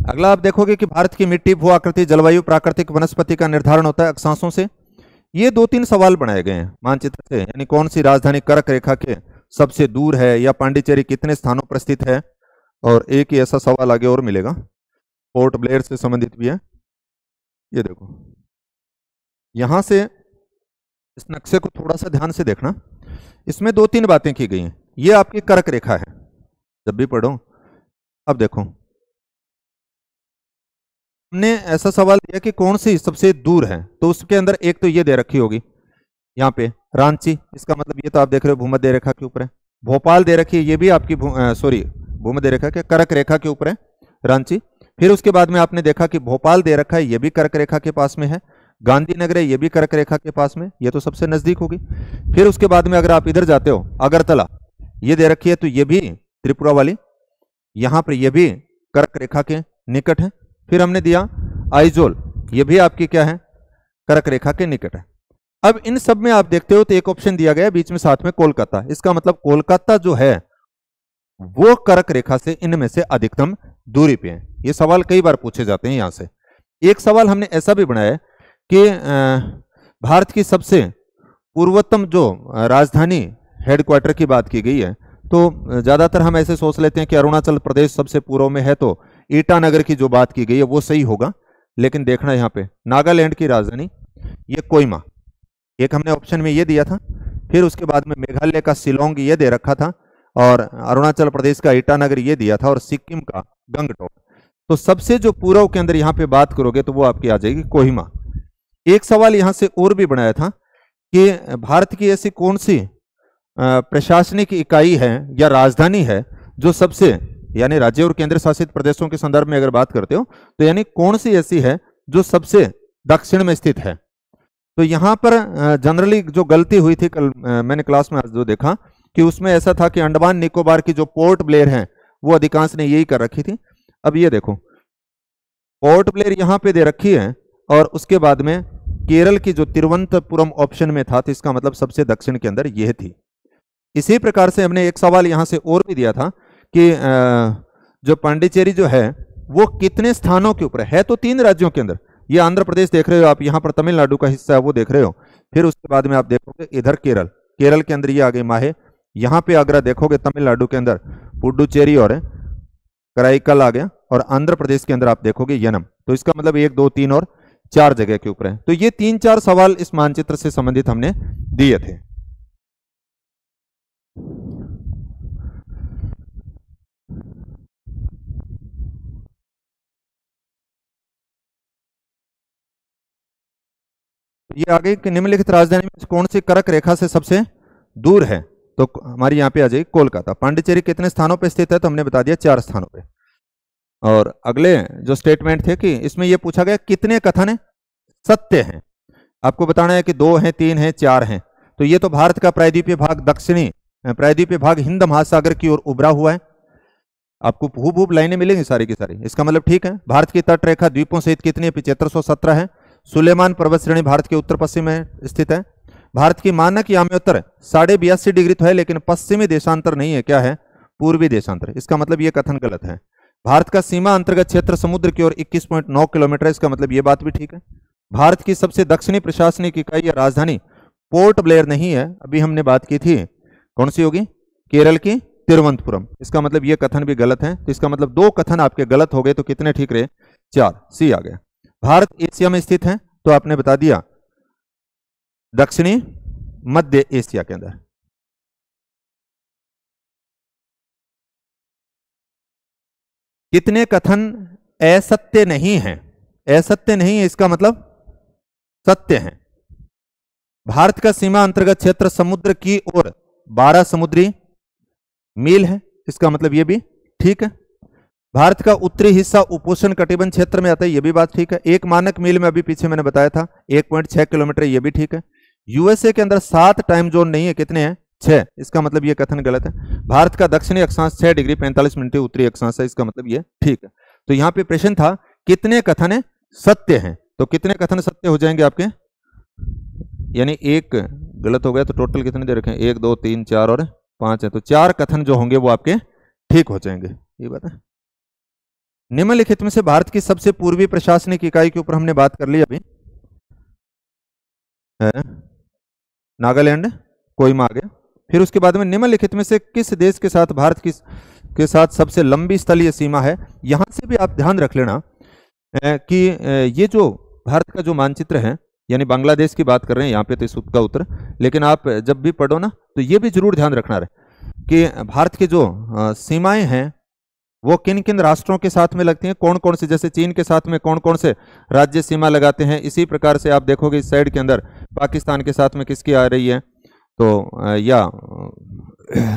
अगला आप देखोगे कि भारत की मिट्टी, भू आकृति, जलवायु, प्राकृतिक वनस्पति का निर्धारण होता है अक्षांशों से। ये 2-3 सवाल बनाए गए हैं मानचित्र से, यानी कौन सी राजधानी कर्क रेखा के सबसे दूर है या पांडिचेरी कितने स्थानों पर स्थित है। और एक ही ऐसा सवाल आगे और मिलेगा, पोर्ट ब्लेयर से संबंधित भी है। ये देखो यहां से इस नक्शे को थोड़ा सा ध्यान से देखना, इसमें 2-3 बातें की गई हैं। ये आपकी कर्क रेखा है, जब भी पढ़ो। अब देखो हमने ऐसा सवाल दिया कि कौन सी सबसे दूर है, तो उसके अंदर एक तो ये दे रखी होगी यहाँ पे रांची, इसका मतलब ये तो आप देख रहे हो भूमध्य रेखा के ऊपर है। भोपाल दे रखी है, ये भी आपकी भूमध्य रेखा के कर्क रेखा के ऊपर है रांची। फिर उसके बाद में आपने देखा कि भोपाल दे रखा है, ये भी कर्क रेखा के पास में है। गांधीनगर है, ये भी कर्क रेखा के पास में, ये तो सबसे नजदीक होगी। फिर उसके बाद में अगर आप इधर जाते हो अगरतला, ये दे रखी है, तो ये भी त्रिपुरा वाली, यहां पर ये भी कर्क रेखा के निकट है। फिर हमने दिया आइजोल, ये भी आपकी क्या है, कर्क रेखा के निकट है। अब इन सब में आप देखते हो तो एक ऑप्शन दिया गया बीच में साथ में कोलकाता, इसका मतलब कोलकाता जो है वो कर्क रेखा से इनमें से अधिकतम दूरी पे है। ये सवाल कई बार पूछे जाते हैं। यहां से एक सवाल हमने ऐसा भी बनाया कि भारत की सबसे पूर्वोत्तम जो राजधानी हेडक्वार्टर की बात की गई है, तो ज्यादातर हम ऐसे सोच लेते हैं कि अरुणाचल प्रदेश सबसे पूर्व में है, तो ईटानगर की जो बात की गई है वो सही होगा, लेकिन देखना यहाँ पे नागालैंड की राजधानी ये कोहिमा, एक हमने ऑप्शन में ये दिया था, फिर उसके बाद में मेघालय का शिलोंग ये दे रखा था, और अरुणाचल प्रदेश का ईटानगर ये दिया था, और सिक्किम का गंगटोक। तो सबसे जो पूर्व के अंदर यहाँ पे बात करोगे तो वो आपकी आ जाएगी कोहिमा। एक सवाल यहाँ से और भी बनाया था कि भारत की ऐसी कौन सी प्रशासनिक इकाई है या राजधानी है जो सबसे, यानी राज्य और केंद्र शासित प्रदेशों के संदर्भ में अगर बात करते हो तो यानी कौन सी ऐसी है जो सबसे दक्षिण में स्थित है। तो यहाँ पर जनरली जो गलती हुई थी कल मैंने क्लास में आज जो देखा कि उसमें ऐसा था कि अंडमान निकोबार की जो पोर्ट ब्लेयर है वो अधिकांश ने यही कर रखी थी। अब ये देखो पोर्ट ब्लेयर यहाँ पे दे रखी है, और उसके बाद में केरल की जो तिरुवनंतपुरम ऑप्शन में था, तो इसका मतलब सबसे दक्षिण के अंदर यह थी। इसी प्रकार से हमने एक सवाल यहां से और भी दिया था कि जो पांडिचेरी जो है वो कितने स्थानों के ऊपर है, तो 3 राज्यों के अंदर। ये आंध्र प्रदेश देख रहे हो आप, यहाँ पर तमिलनाडु का हिस्सा है वो देख रहे हो, फिर उसके बाद में आप देखोगे इधर केरल, केरल के अंदर ये आ गई माहे, यहाँ पे अगर देखोगे तमिलनाडु के अंदर पुडुचेरी और कराईकल आ गया, और आंध्र प्रदेश के अंदर आप देखोगे यनम। तो इसका मतलब 1 2 3 और 4 जगह के ऊपर है। तो ये 3-4 सवाल इस मानचित्र से संबंधित हमने दिए थे। ये आ गई कि निम्नलिखित राजधानी में कौन सी कर्क रेखा से सबसे दूर है, तो हमारी यहाँ पे आ जाएगी कोलकाता। पांडिचेरी कितने स्थानों पे स्थित है, तो हमने बता दिया 4 स्थानों पे। और अगले जो स्टेटमेंट थे कि इसमें यह पूछा गया कितने कथन सत्य हैं, आपको बताना है कि 2 हैं, 3 हैं, 4 हैं। तो ये तो भारत का प्रायद्वीपीय भाग दक्षिणी प्रायद्वीपीय भाग हिंद महासागर की ओर उभरा हुआ है, आपको हूबहूब लाइनें मिलेंगी सारी की सारी, इसका मतलब ठीक है। भारत की तट रेखा द्वीपों सहित कितनी है, 7517 है। सुलेमान पर्वत श्रेणी भारत के उत्तर पश्चिम में स्थित है। भारत की मानक याम्योत्तर 82.5 डिग्री तो है, लेकिन पश्चिमी देशांतर नहीं है, क्या है, पूर्वी देशांतर। इसका मतलब यह कथन गलत है। भारत का सीमा अंतर्गत क्षेत्र समुद्र की ओर 21.9 किलोमीटर है, इसका मतलब यह बात भी ठीक है। भारत की सबसे दक्षिणी प्रशासनिक इकाई या राजधानी पोर्ट ब्लेयर नहीं है, अभी हमने बात की थी, कौन सी होगी, केरल की तिरुवनंतपुरम। इसका मतलब यह कथन भी गलत है। तो इसका मतलब 2 कथन आपके गलत हो गए, तो कितने ठीक रहे, 4, सी आ गया। भारत एशिया में स्थित है, तो आपने बता दिया दक्षिणी मध्य एशिया के अंदर। कितने कथन असत्य नहीं है, असत्य नहीं है इसका मतलब सत्य है। भारत का सीमा अंतर्गत क्षेत्र समुद्र की ओर 12 समुद्री मील है, इसका मतलब यह भी ठीक है। भारत का उत्तरी हिस्सा उपोष्ण कटिबंध क्षेत्र में आता है, यह भी बात ठीक है। 1 मानक मील में अभी पीछे मैंने बताया था 1.6 किलोमीटर, यह भी ठीक है। यूएसए के अंदर 7 टाइम जोन नहीं है, कितने हैं, 6, इसका मतलब यह कथन गलत है। भारत का दक्षिणी अक्षांश 6 डिग्री 45 मिनट उत्तरी अक्षांश है, इसका मतलब यह ठीक है। तो यहां पे प्रश्न था कितने कथन सत्य हैं, तो कितने कथन सत्य हो जाएंगे आपके, यानी 1 गलत हो गया तो टोटल कितने दे रखे हैं, 1 2 3 4 और 5 है, तो 4 कथन जो होंगे वो आपके ठीक हो जाएंगे। ये बात है। निम्नलिखित में से भारत की सबसे पूर्वी प्रशासनिक इकाई के ऊपर हमने बात कर ली अभी, नागालैंड कोहिमा आ गया। फिर उसके बाद में निम्नलिखित में से किस देश के साथ भारत की के साथ सबसे लंबी स्थलीय सीमा है। यहां से भी आप ध्यान रख लेना कि ये जो भारत का जो मानचित्र है, यानी बांग्लादेश की बात कर रहे हैं यहाँ पे, तो इसका उत्तर, लेकिन आप जब भी पढ़ो ना तो ये भी जरूर ध्यान रखना है कि भारत की जो सीमाएं हैं वो किन किन राष्ट्रों के साथ में लगती हैं, कौन कौन से, जैसे चीन के साथ में कौन कौन से राज्य सीमा लगाते हैं। इसी प्रकार से आप देखोगे इस साइड के अंदर पाकिस्तान के साथ में किसकी आ रही है, तो या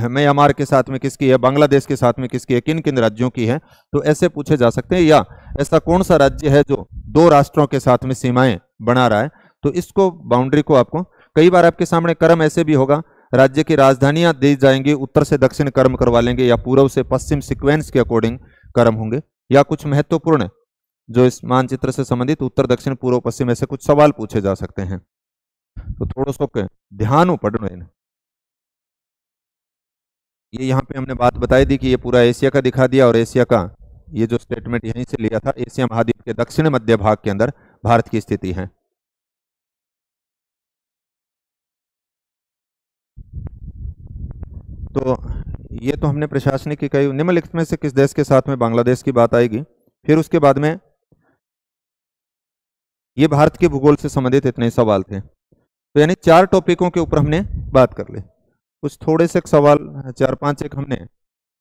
म्यांमार के साथ में किसकी है, बांग्लादेश के साथ में किसकी है, किन किन राज्यों की है, तो ऐसे पूछे जा सकते हैं। या ऐसा कौन सा राज्य है जो 2 राष्ट्रों के साथ में सीमाएं बना रहा है, तो इसको बाउंड्री को आपको, कई बार आपके सामने क्रम ऐसे भी होगा, राज्य की राजधानियां दी जाएंगी, उत्तर से दक्षिण कर्म करवा लेंगे, या पूर्व से पश्चिम सीक्वेंस के अकॉर्डिंग कर्म होंगे, या कुछ महत्वपूर्ण जो इस मानचित्र से संबंधित उत्तर दक्षिण पूर्व पश्चिम ऐसे कुछ सवाल पूछे जा सकते हैं। तो थोड़ा सा ध्यान पढ़ो। ये यहाँ पे हमने बात बताई दी कि ये पूरा एशिया का दिखा दिया, और एशिया का ये जो स्टेटमेंट यहीं से लिया था, एशिया महाद्वीप के दक्षिण मध्य भाग के अंदर भारत की स्थिति है। तो ये तो हमने प्रशासनिक इकाई। निम्नलिखित में से किस देश के साथ में बांग्लादेश की बात आएगी, फिर उसके बाद में ये भारत के भूगोल से संबंधित इतने सवाल थे। तो यानी 4 टॉपिकों के ऊपर हमने बात कर ली। कुछ थोड़े से सवाल 4-5 एक हमने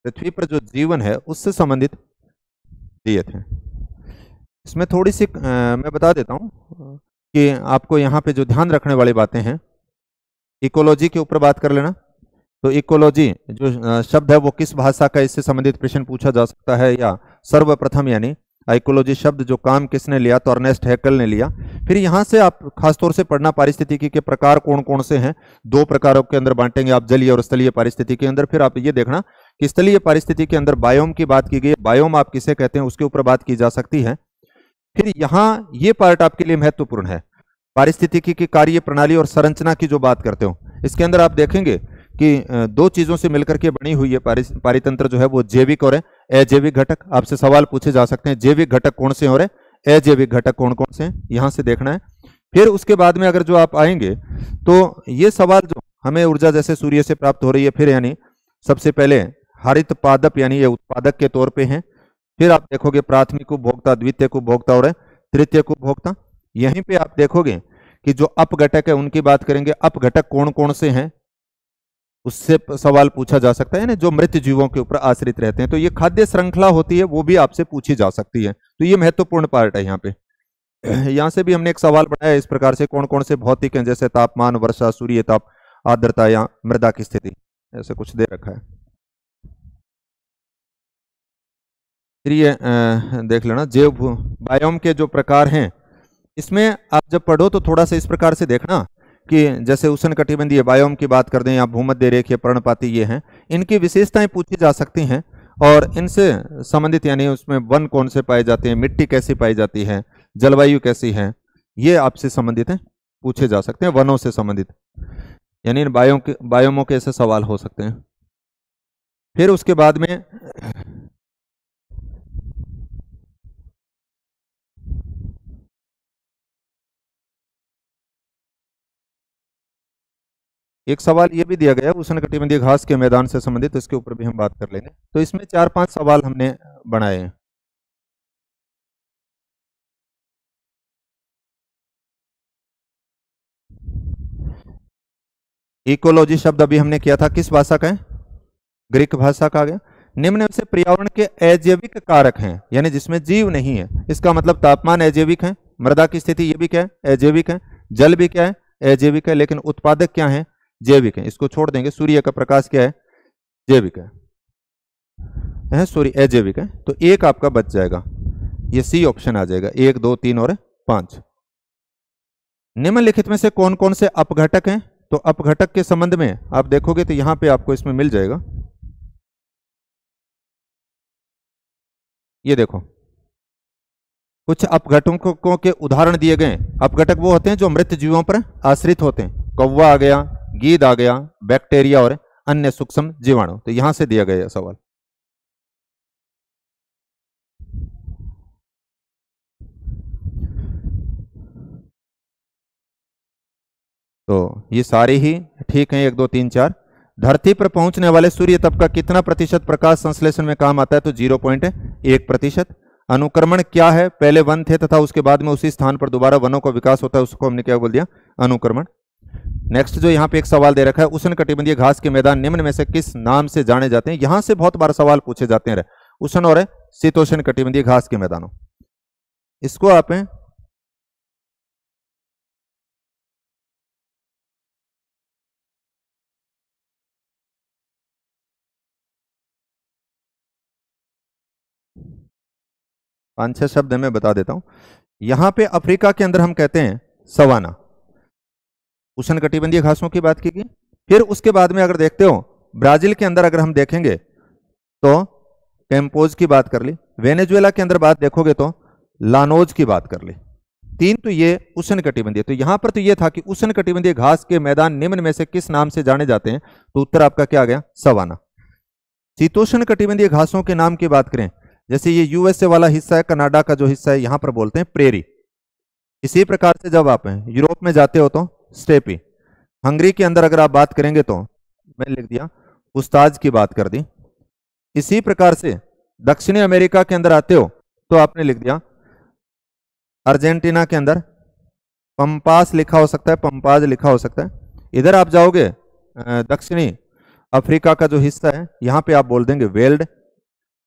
पृथ्वी पर जो जीवन है उससे संबंधित दिए थे। इसमें थोड़ी सी मैं बता देता हूँ कि आपको यहाँ पे जो ध्यान रखने वाली बातें हैं, इकोलॉजी के ऊपर बात कर लेना। तो इकोलॉजी जो शब्द है वो किस भाषा का, इससे संबंधित प्रश्न पूछा जा सकता है। या सर्वप्रथम यानी इकोलॉजी शब्द जो काम किसने लिया, तो अर्नेस्ट हैकेल ने लिया। फिर यहाँ से आप खासतौर से पढ़ना पारिस्थितिकी के प्रकार कौन कौन से हैं। 2 प्रकारों के अंदर बांटेंगे आप, जलीय और स्थलीय पारिस्थितिकी के अंदर। फिर आप ये देखना कि स्थलीय पारिस्थितिकी के अंदर बायोम की बात की गई, बायोम आप किसे कहते हैं उसके ऊपर बात की जा सकती है। फिर यहाँ ये पार्ट आपके लिए महत्वपूर्ण है, पारिस्थितिकी की कार्य प्रणाली और संरचना की जो बात करते हो। इसके अंदर आप देखेंगे कि 2 चीजों से मिलकर के बनी हुई है पारितंत्र जो है वो जैविक और अजैविक घटक। आपसे सवाल पूछे जा सकते हैं जैविक घटक कौन से हैं और अजैविक घटक कौन कौन से हैं, यहां से देखना है। फिर उसके बाद में अगर जो आप आएंगे तो ये सवाल जो हमें ऊर्जा जैसे सूर्य से प्राप्त हो रही है, फिर यानी सबसे पहले हरित पादप यानी ये उत्पादक के तौर पे हैं। फिर आप देखोगे प्राथमिक उपभोक्ता, द्वितीयक उपभोक्ता और तृतीयक उपभोक्ता। यहीं पे आप देखोगे कि जो अपघटक है उनकी बात करेंगे, अपघटक कौन कौन से हैं उससे सवाल पूछा जा सकता है, जो मृत जीवों के ऊपर आश्रित रहते हैं। तो ये खाद्य श्रृंखला होती है, वो भी आपसे पूछी जा सकती है। तो ये महत्वपूर्ण पार्ट है यहाँ पे। यहाँ से भी हमने एक सवाल बनाया इस प्रकार से, कौन कौन से भौतिक हैं, जैसे तापमान, वर्षा, सूर्य ताप, आर्द्रता या मृदा की स्थिति, ऐसे कुछ दे रखा है। फिर ये देख लेना जैव बायोम के जो प्रकार हैं, इसमें आप जब पढ़ो तो थोड़ा सा इस प्रकार से देखना कि जैसे उष्णकटिबंधीय बायोम की बात कर दें या भूमध्य रेखीय पर्णपाती, ये हैं, इनकी विशेषताएं पूछी जा सकती हैं और इनसे संबंधित यानी उसमें वन कौन से पाए जाते हैं, मिट्टी कैसी पाई जाती है, जलवायु कैसी है, ये आपसे संबंधित है, पूछे जा सकते हैं। वनों से संबंधित यानी इन बायोमों के ऐसे सवाल हो सकते हैं। फिर उसके बाद में एक सवाल ये भी दिया गया उष्णकटिबंधीय घास के मैदान से संबंधित, इसके ऊपर भी हम बात कर लेंगे। तो इसमें 4-5 सवाल हमने बनाए हैं। इकोलॉजी शब्द अभी हमने किया था, किस भाषा का है, ग्रीक भाषा का आ गया। निम्न में से पर्यावरण के अजैविक कारक हैं, यानी जिसमें जीव नहीं है, इसका मतलब तापमान अजैविक है, मृदा की स्थिति ये भी क्या है, अजैविक है, जल भी क्या है, अजैविक है, लेकिन उत्पादक क्या है, जैविक है। इसको छोड़ देंगे। सूर्य का प्रकाश क्या है, जैविक है, सूर्य अजैविक है। तो एक आपका बच जाएगा, ये सी ऑप्शन आ जाएगा, 1, 2, 3 और 5। निम्नलिखित में से कौन कौन से अपघटक हैं, तो अपघटक के संबंध में आप देखोगे तो यहां पे आपको इसमें मिल जाएगा, ये देखो कुछ अपघटकों के उदाहरण दिए गए। अपघटक वो होते हैं जो मृत जीवों पर आश्रित होते हैं, कौवा आ गया, गीद आ गया, बैक्टीरिया और अन्य सूक्ष्म जीवाणु। तो यहां से दिया गया सवाल। तो ये सारे ही ठीक हैं, 1, 2, 3, 4। धरती पर पहुंचने वाले सूर्य तप का कितना प्रतिशत प्रकाश संश्लेषण में काम आता है, तो 0.1%। अनुक्रमण क्या है, पहले वन थे तथा उसके बाद में उसी स्थान पर दोबारा वनों का विकास होता है, उसको हमने क्या बोल दिया, अनुक्रमण। नेक्स्ट जो यहाँ पे एक सवाल दे रखा है, उष्णकटिबंधीय घास के मैदान निम्न में से किस नाम से जाने जाते हैं। यहां से बहुत बार सवाल पूछे जाते हैं, उष्ण और शीतोष्ण कटिबंधीय घास के मैदानों। इसको आप 5-6 शब्द मैं बता देता हूं। यहां पे अफ्रीका के अंदर हम कहते हैं सवाना, उष्णकटिबंधीय घासों की बात की गई। फिर उसके बाद में अगर देखते हो ब्राजील के अंदर अगर हम देखेंगे तो कैंपोज की बात कर ली, वेनेजुएला के अंदर बात देखोगे तो लानोज की बात कर ली। 3 तो ये उष्णकटिबंधीय। तो यहां पर तो ये था कि उष्णकटिबंधीय घास के मैदान निम्न में से किस नाम से जाने जाते हैं, तो उत्तर आपका क्या आ गया, सवाना। शीतोष्ण कटिबंधीय घासों के नाम की बात करें, जैसे ये यूएसए वाला हिस्सा है, कनाडा का जो हिस्सा है, यहां पर बोलते हैं प्रेरी। इसी प्रकार से जब आप यूरोप में जाते हो तो स्टेपी। हंगरी के अंदर अगर आप बात करेंगे तो मैंने लिख दिया उस्ताज की बात कर दी। इसी प्रकार से दक्षिणी अमेरिका के अंदर आते हो तो आपने लिख दिया अर्जेंटीना के अंदर पंपास लिखा हो सकता है, पंपाज लिखा हो सकता है। इधर आप जाओगे दक्षिणी अफ्रीका का जो हिस्सा है, यहां पे आप बोल देंगे वेल्ड।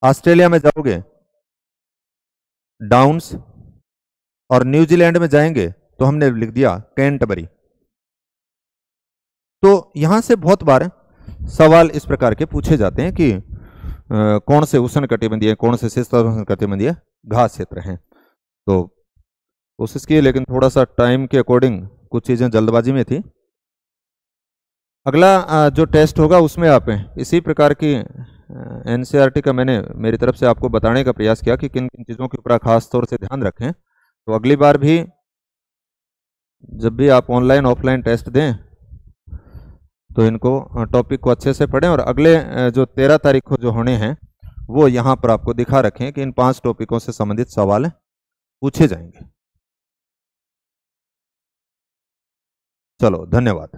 ऑस्ट्रेलिया में जाओगे डाउन्स, और न्यूजीलैंड में जाएंगे तो हमने लिख दिया कैंटबरी। तो यहां से बहुत बार सवाल इस प्रकार के पूछे जाते हैं कि कौन से उष्णकटिबंधीय, कौन से शीतोष्णकटिबंधीय घास क्षेत्र हैं। तो कोशिश की, लेकिन थोड़ा सा टाइम के अकॉर्डिंग कुछ चीज़ें जल्दबाजी में थी। अगला जो टेस्ट होगा उसमें आप इसी प्रकार की एनसीईआरटी का मैंने मेरी तरफ से आपको बताने का प्रयास किया कि किन किन चीज़ों के ऊपर खास तौर से ध्यान रखें। तो अगली बार भी जब भी आप ऑनलाइन ऑफलाइन टेस्ट दें तो इनको टॉपिक को अच्छे से पढ़ें, और अगले जो 13 तारीख को जो होने हैं वो यहाँ पर आपको दिखा रखें कि इन 5 टॉपिकों से संबंधित सवाल पूछे जाएंगे। चलो, धन्यवाद।